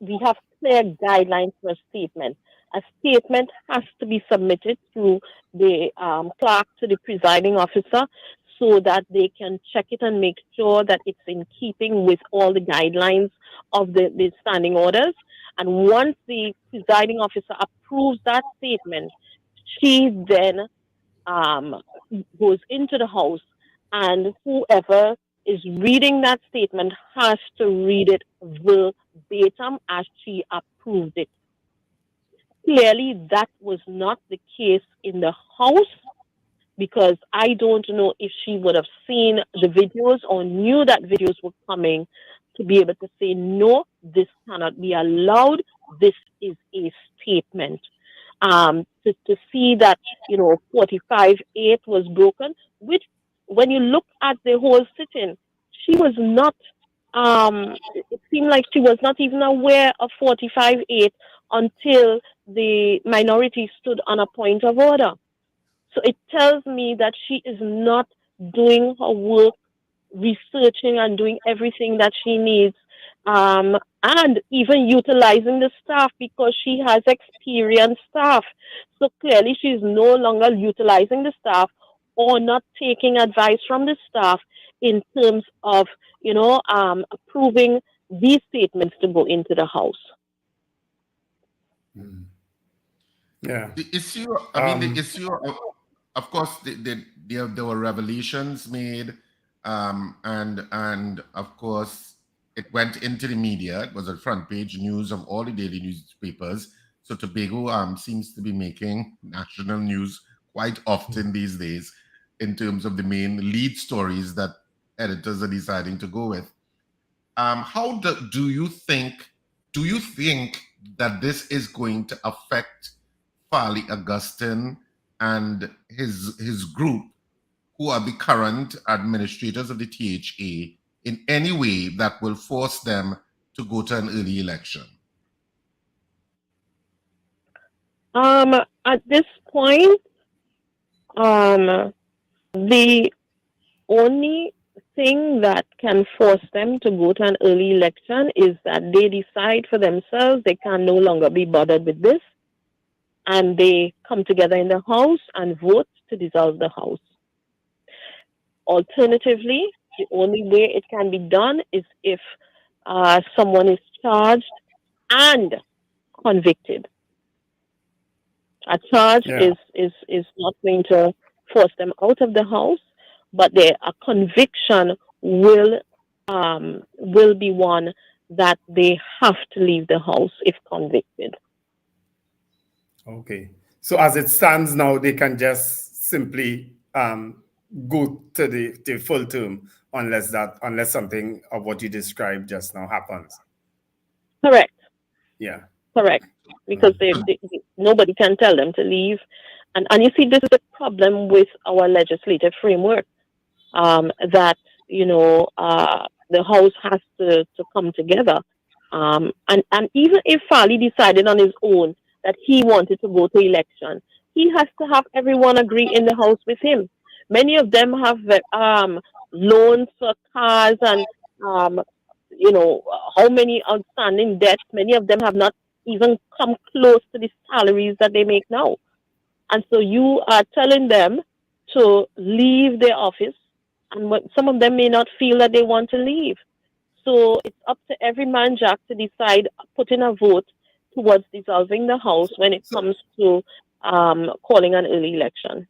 we have clear guidelines for a statement. A statement has to be submitted through the clerk to the presiding officer, so that they can check it and make sure that it's in keeping with all the guidelines of the standing orders. And once the presiding officer approves that statement, she then goes into the House, and whoever is reading that statement has to read it verbatim as she approved it. Clearly, that was not the case in the House, because I don't know if she would have seen the videos or knew that videos were coming to be able to say, no, this cannot be allowed. This is a statement. To see that, 45-8 was broken, which when you look at the whole sitting, she was not, it seemed like she was not even aware of 45-8 until the minority stood on a point of order. So it tells me that she is not doing her work, researching and doing everything that she needs, and even utilizing the staff, because she has experienced staff. So clearly she's no longer utilizing the staff or not taking advice from the staff in terms of, approving these statements to go into the House. Yeah. The issue, the issue, of course, there were revelations made, and of course, it went into the media. It was a front page news of all the daily newspapers. So Tobago seems to be making national news quite often these days in terms of the main lead stories that editors are deciding to go with. How do you think that this is going to affect Farley Augustine and his group, who are the current administrators of the THA, in any way that will force them to go to an early election? At this point, the only thing that can force them to go to an early election is that they decide for themselves they can no longer be bothered with this, and they come together in the House and vote to dissolve the House. Alternatively, the only way it can be done is if someone is charged and convicted. A charge is not going to force them out of the House, but a conviction will be one that they have to leave the House if convicted. Okay. So as it stands now, they can just simply go to the full term unless something of what you described just now happens. Correct. Yeah. Correct. Because nobody can tell them to leave. And you see, this is a problem with our legislative framework, that, the House has to come together. And even if Farley decided on his own that he wanted to go to election, he has to have everyone agree in the House with him. Many of them have loans for cars and, how many outstanding debts. Many of them have not even come close to the salaries that they make now. And so you are telling them to leave their office, and some of them may not feel that they want to leave. So it's up to every man jack to decide, put in a vote towards dissolving the House when it comes to calling an early election.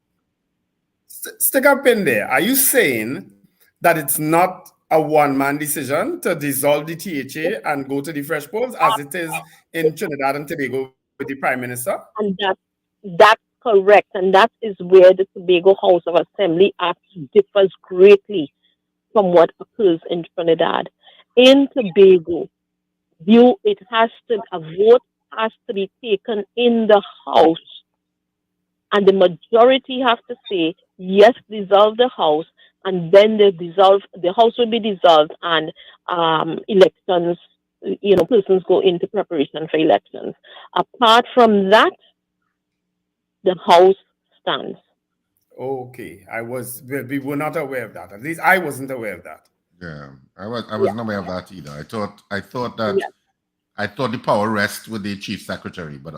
Stick up in there. Are you saying that it's not a one-man decision to dissolve the THA and go to the fresh polls as it is in Trinidad and Tobago with the Prime Minister? And that's correct. And that is where the Tobago House of Assembly Act differs greatly from what occurs in Trinidad. In Tobago, a vote has to be taken in the House, and the majority have to say, yes, dissolve the House, and then the House will be dissolved, and elections, persons go into preparation for elections. Apart from that, the House stands. Okay, we were not aware of that. At least I wasn't aware of that. Yeah, I wasn't aware of that either. I thought the power rests with the chief secretary, but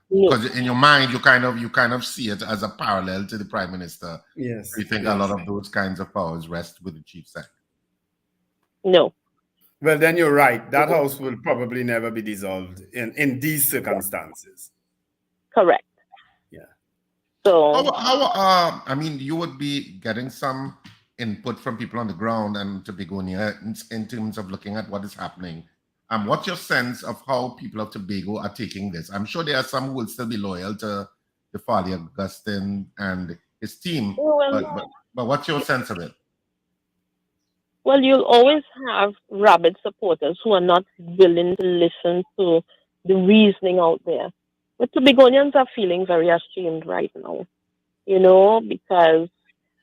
because in your mind you kind of see it as a parallel to the prime minister. Yes, you think a lot of those kinds of powers rest with the chief secretary. No. Well, then you're right. That house will probably never be dissolved in these circumstances. Correct. Yeah. So you would be getting some input from people on the ground and Tobagonians in terms of looking at what is happening. What's your sense of how people of Tobago are taking this? I'm sure there are some who will still be loyal to the Farley Augustine and his team, but what's your sense of it? Well, you'll always have rabid supporters who are not willing to listen to the reasoning out there. But Tobagonians are feeling very ashamed right now, because,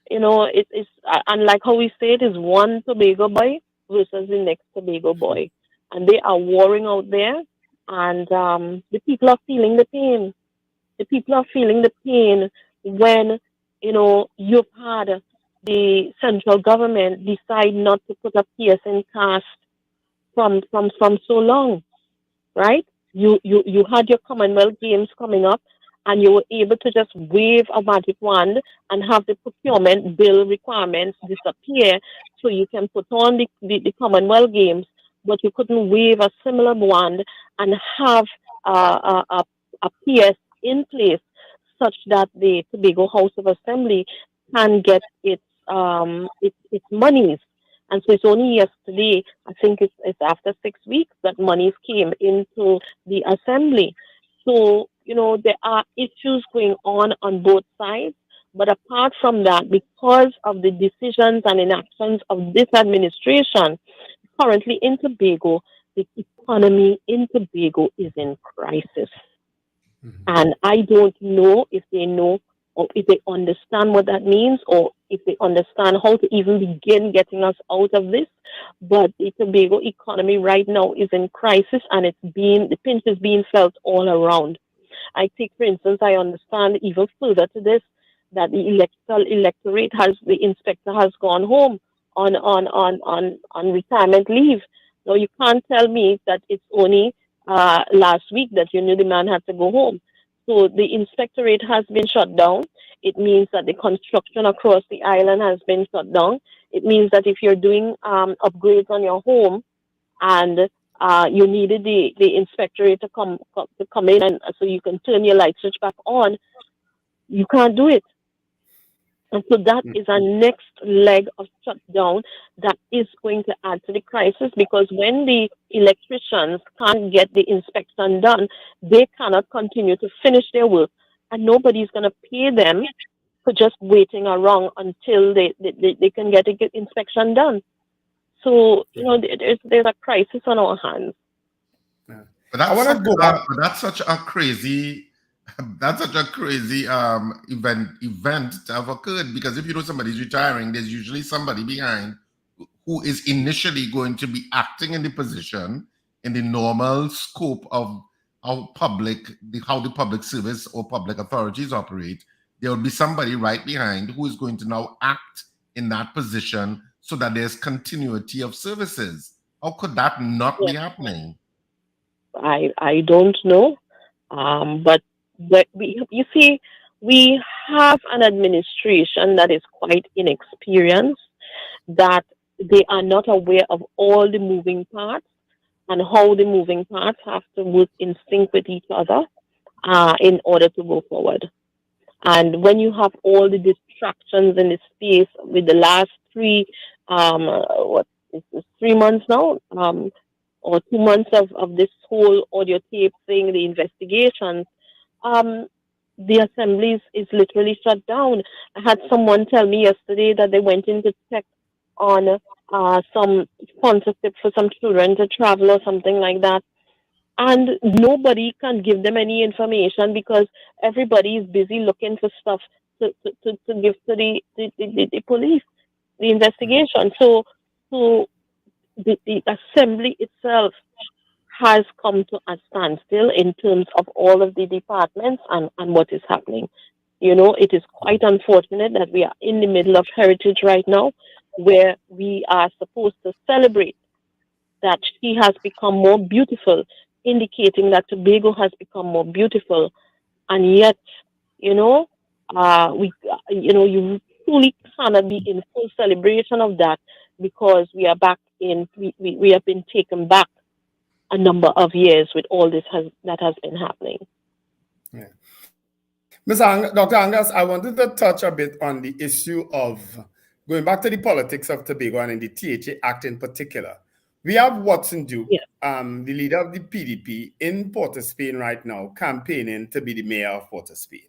it's unlike how we say it is one Tobago boy versus the next Tobago boy. And they are warring out there, and the people are feeling the pain. The people are feeling the pain when, you've had the central government decide not to put a PSN cast from so long, right? You had your Commonwealth Games coming up, and you were able to just wave a magic wand and have the procurement bill requirements disappear so you can put on the Commonwealth Games. but you couldn't wave a similar wand and have a PS in place such that the Tobago House of Assembly can get its monies. And so it's only yesterday, I think it's after 6 weeks, that monies came into the assembly. So, there are issues going on both sides. But apart from that, because of the decisions and inactions of this administration, currently in Tobago, the economy in Tobago is in crisis. And I don't know if they know or if they understand what that means, or if they understand how to even begin getting us out of this. But the Tobago economy right now is in crisis, and the pinch is being felt all around. I take, for instance, I understand even further to this, that the the inspector has gone home on retirement leave. Now, you can't tell me that it's only last week that the man had to go home. So the inspectorate has been shut down. It means that the construction across the island has been shut down. It means that if you're doing upgrades on your home and you needed the inspectorate to come in and so you can turn your light switch back on, you can't do it. And so that is a next leg of shutdown that is going to add to the crisis, because when the electricians can't get the inspection done, they cannot continue to finish their work, and nobody's going to pay them for just waiting around until they can get the inspection done. So, there's a crisis on our hands. But that's such a crazy event to have occurred, because if somebody's retiring, there's usually somebody behind who is initially going to be acting in the position in the normal scope of how the public service or public authorities operate. There will be somebody right behind who is going to now act in that position so that there's continuity of services. How could that not be happening? I don't know, but you see, we have an administration that is quite inexperienced, that they are not aware of all the moving parts and how the moving parts have to work in sync with each other in order to go forward. And when you have all the distractions in the space with the last 3 months now, or 2 months of this whole audio tape thing, the investigations, the assemblies is literally shut down. I had someone tell me yesterday that they went in to check on some sponsorship for some children to travel or something like that, and nobody can give them any information because everybody is busy looking for stuff to give to the police, the investigation. So the assembly itself has come to a standstill in terms of all of the departments and what is happening. It is quite unfortunate that we are in the middle of Heritage right now, where we are supposed to celebrate that she has become more beautiful, indicating that Tobago has become more beautiful. And yet, you truly cannot be in full celebration of that, because we are back we have been taken back a number of years with all this that has been happening. Yeah. Dr. Angus, I wanted to touch a bit on the issue of going back to the politics of Tobago and in the THA Act in particular. We have Watson Duke, the leader of the PDP in Port of Spain right now, campaigning to be the mayor of Port of Spain.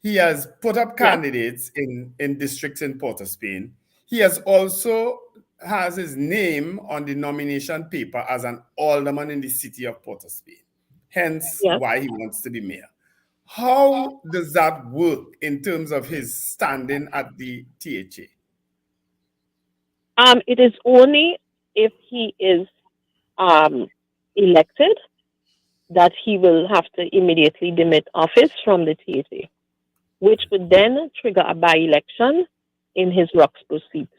He has put up candidates in districts in Port of Spain. He has also has his name on the nomination paper as an alderman in the city of Port of Spain, hence why he wants to be mayor. How does that work in terms of his standing at the THA? It is only if he is elected that he will have to immediately demit office from the THA, which would then trigger a by-election in his Roxborough seat,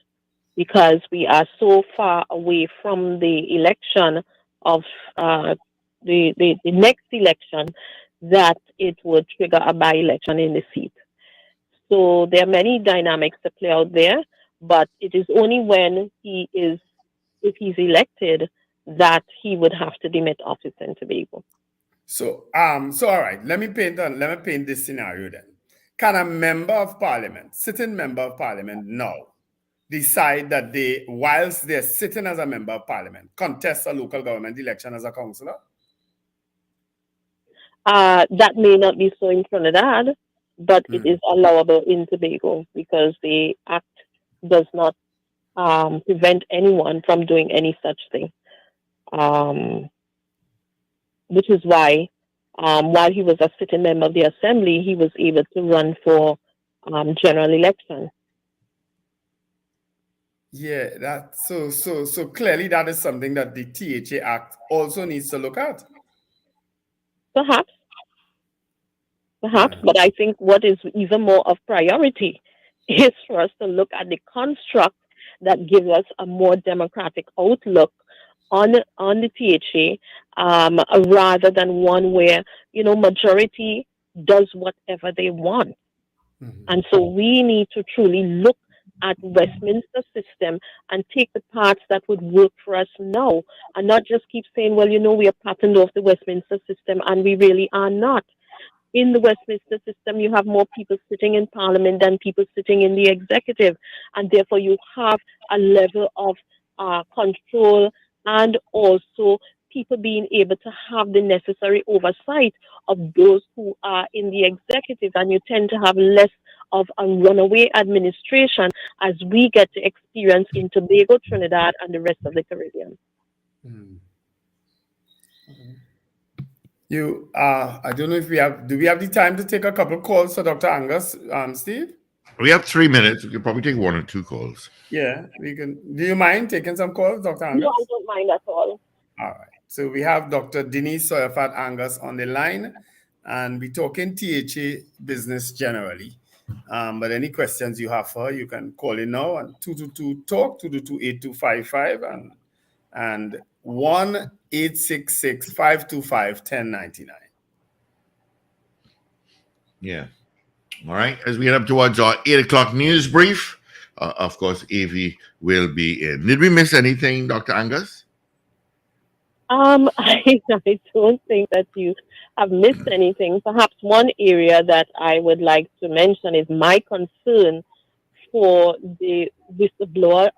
because we are so far away from the election of the next election that it would trigger a by-election in the seat. So there are many dynamics to play out there, but it is only when if he's elected, that he would have to demit office in Tobago. So all right, let me paint this scenario then. Can a member of parliament, sitting member of parliament now, decide that they, whilst they're sitting as a member of parliament, contest a local government election as a councillor? That may not be so in Trinidad, but it is allowable in Tobago because the act does not prevent anyone from doing any such thing. Which is why, while he was a sitting member of the assembly, he was able to run for general election. Yeah, so clearly that is something that the THA Act also needs to look at. Perhaps, but I think what is even more of priority is for us to look at the construct that gives us a more democratic outlook on the THA, rather than one where, majority does whatever they want. And so we need to truly look at Westminster system and take the parts that would work for us now, and not just keep saying, well, we are patterned off the Westminster system, and we really are not. In the Westminster system, you have more people sitting in Parliament than people sitting in the executive, and therefore you have a level of control and also people being able to have the necessary oversight of those who are in the executive, and you tend to have less of a runaway administration as we get to experience in Tobago, Trinidad, and the rest of the Caribbean. I don't know if do we have the time to take a couple calls for Dr. Angus, Steve? We have 3 minutes. We could probably take 1 or 2 calls. Yeah, we can. Do you mind taking some calls, Dr. Angus? No, I don't mind at all. All right. So we have Dr. Denise Soyafat Angus on the line, and we're talking THA business generally. But any questions you have for her, you can call in now on 222-TALK, 222-8255, and 1-866-525-1099. Yeah. All right. As we head up towards our 8 o'clock news brief, of course, Avi will be in. Did we miss anything, Dr. Angus? I don't think that you have missed anything. Perhaps one area that I would like to mention is my concern for the whistleblower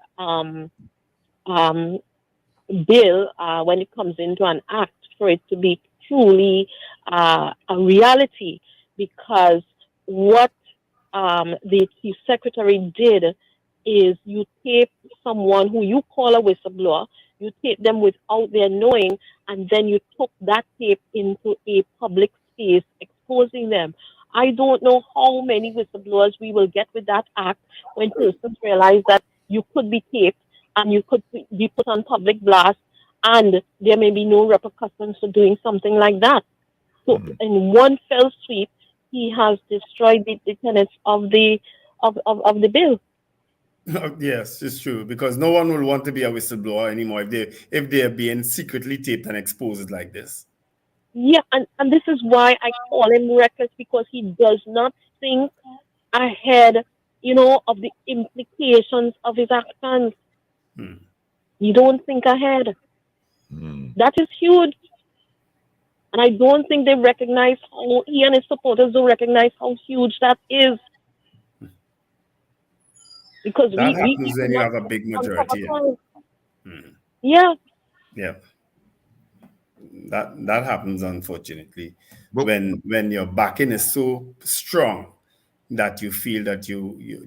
bill when it comes into an act, for it to be truly a reality, because what the chief secretary did is you tape someone who you call a whistleblower, you tape them without their knowing, and then you took that tape into a public space, exposing them. I don't know how many whistleblowers we will get with that act when persons realize that you could be taped and you could be put on public blast, and there may be no repercussions for doing something like that. So in one fell sweep, he has destroyed the tenets of the bill. Yes, it's true, because no one will want to be a whistleblower anymore if they're being secretly taped and exposed like this. Yeah, and this is why I call him reckless, because he does not think ahead, of the implications of his actions. You don't think ahead. That is huge. And I don't think they recognize how he and his supporters don't recognize how huge that is. Because that happens when you have a big majority. Yeah. Yeah. That happens, unfortunately, when your backing is so strong that you feel that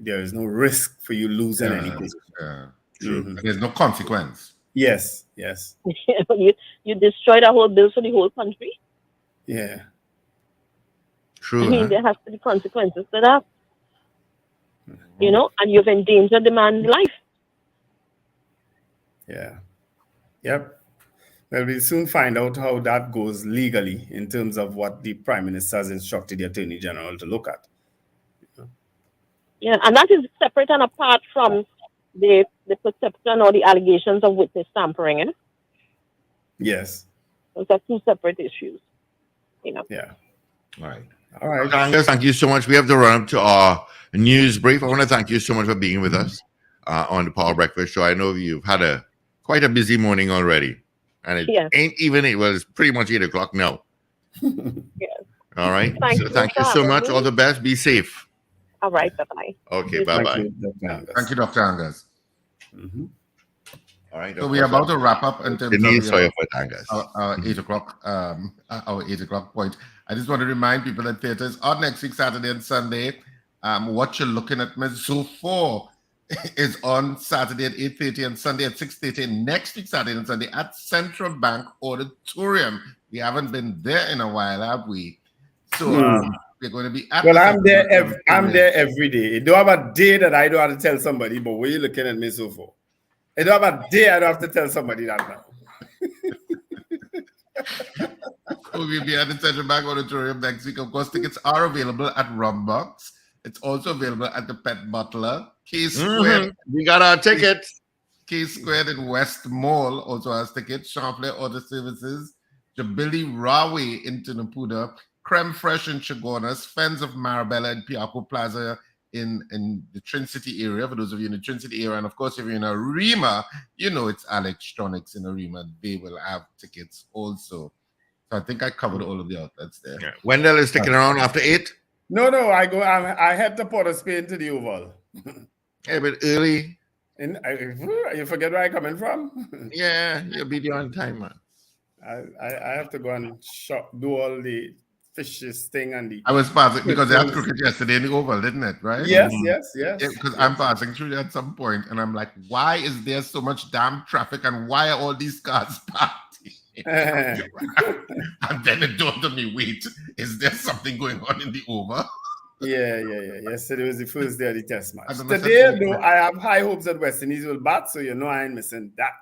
there is no risk for you losing any position. Yeah, true. There's no consequence. Yes. You destroyed a whole bill for the whole country. Yeah. True. I mean, there has to be consequences to that. And you've endangered the man's life. Yeah. Yep. Well, we'll soon find out how that goes legally in terms of what the Prime Minister has instructed the Attorney General to look at. Yeah, and that is separate and apart from the perception or the allegations of witness tampering. Yes. Those are two separate issues. Yeah. All right. Dr. Angus, thank you so much. We have to run up to our news brief. I want to thank you so much for being with us on the Power Breakfast Show. I know you've had quite a busy morning already. And it Yes. ain't even 8. Well, it's pretty much 8 o'clock now. Yes. All right. Thank So you thank you for so having much. me. All the best. Be safe. All right. Bye-bye. Okay. Bye-bye. Thank you, Dr. Angus. All right. So we're about to wrap up in terms Denise of Angus. our 8 o'clock our 8 o'clock point. I just want to remind people that theaters are next week, Saturday and Sunday. What you're looking at, Ms. Zoo 4 is on Saturday at 8:30 and Sunday at 6:30. Next week, Saturday and Sunday at Central Bank Auditorium. We haven't been there in a while, have we? So we're going to be at. Well, the I'm there. Central Bank I'm Auditorium. there every day. You don't have a day that I don't have to tell somebody. But what are you looking at me so for? You don't have a day I don't have to tell somebody that now. We'll be at the Central Bank Auditorium next week. Of course, tickets are available at Rumbox. It's also available at the Pet Butler. K Squared. We got our tickets. K Squared in West Mall also has tickets. Champlain Auto Services. Jubilee Railway in Tunapuda. Creme Fresh in Chagonas. Fens of Marabella and Piaco Plaza in the Trin City area, for those of you in the Trin City area. And of course, if you're in Arima, you know it's Electronics in Arima. They will have tickets also. So I think I covered all of the outlets there. Yeah. Wendell is sticking around after 8. No, I head to Port of Spain to the Oval. Hey, but early. And you forget where I'm coming from? Yeah, you'll be there on time, man. I have to go and do all the fishes thing and the. I was passing because they had cricket yesterday in the Oval, didn't it? Right? Yes. Because I'm passing through there at some point, and I'm like, why is there so much damn traffic, and why are all these cars parked? And then it dawned on me, wait, is there something going on in the Oval? Yeah. Yesterday was the first day of the test match. And then I Today, said, though, I have high hopes that West Indies will bat, so you know I ain't missing that.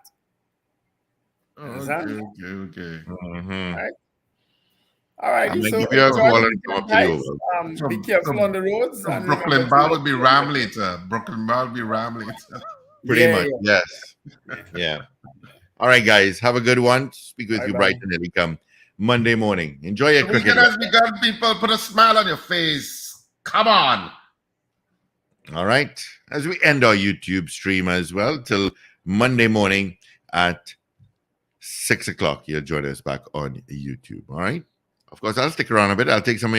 Okay. Right. All right. I'm So gonna give you a enjoy call the and come up to guys. the Oval. Be careful on the roads. and Brooklyn remember Bar to- will be Ram later. Brooklyn Bar will be Ram later. Pretty much, yes. Yeah. All right, guys. Have a good one. Speak with you Bye-bye. bright and early come Monday morning. Enjoy your The weekend cricket. has begun, people. Put a smile on your face. Come on. All right. As we end our YouTube stream as well till Monday morning at 6 o'clock. You'll join us back on YouTube. All right. Of course, I'll stick around a bit. I'll take some of your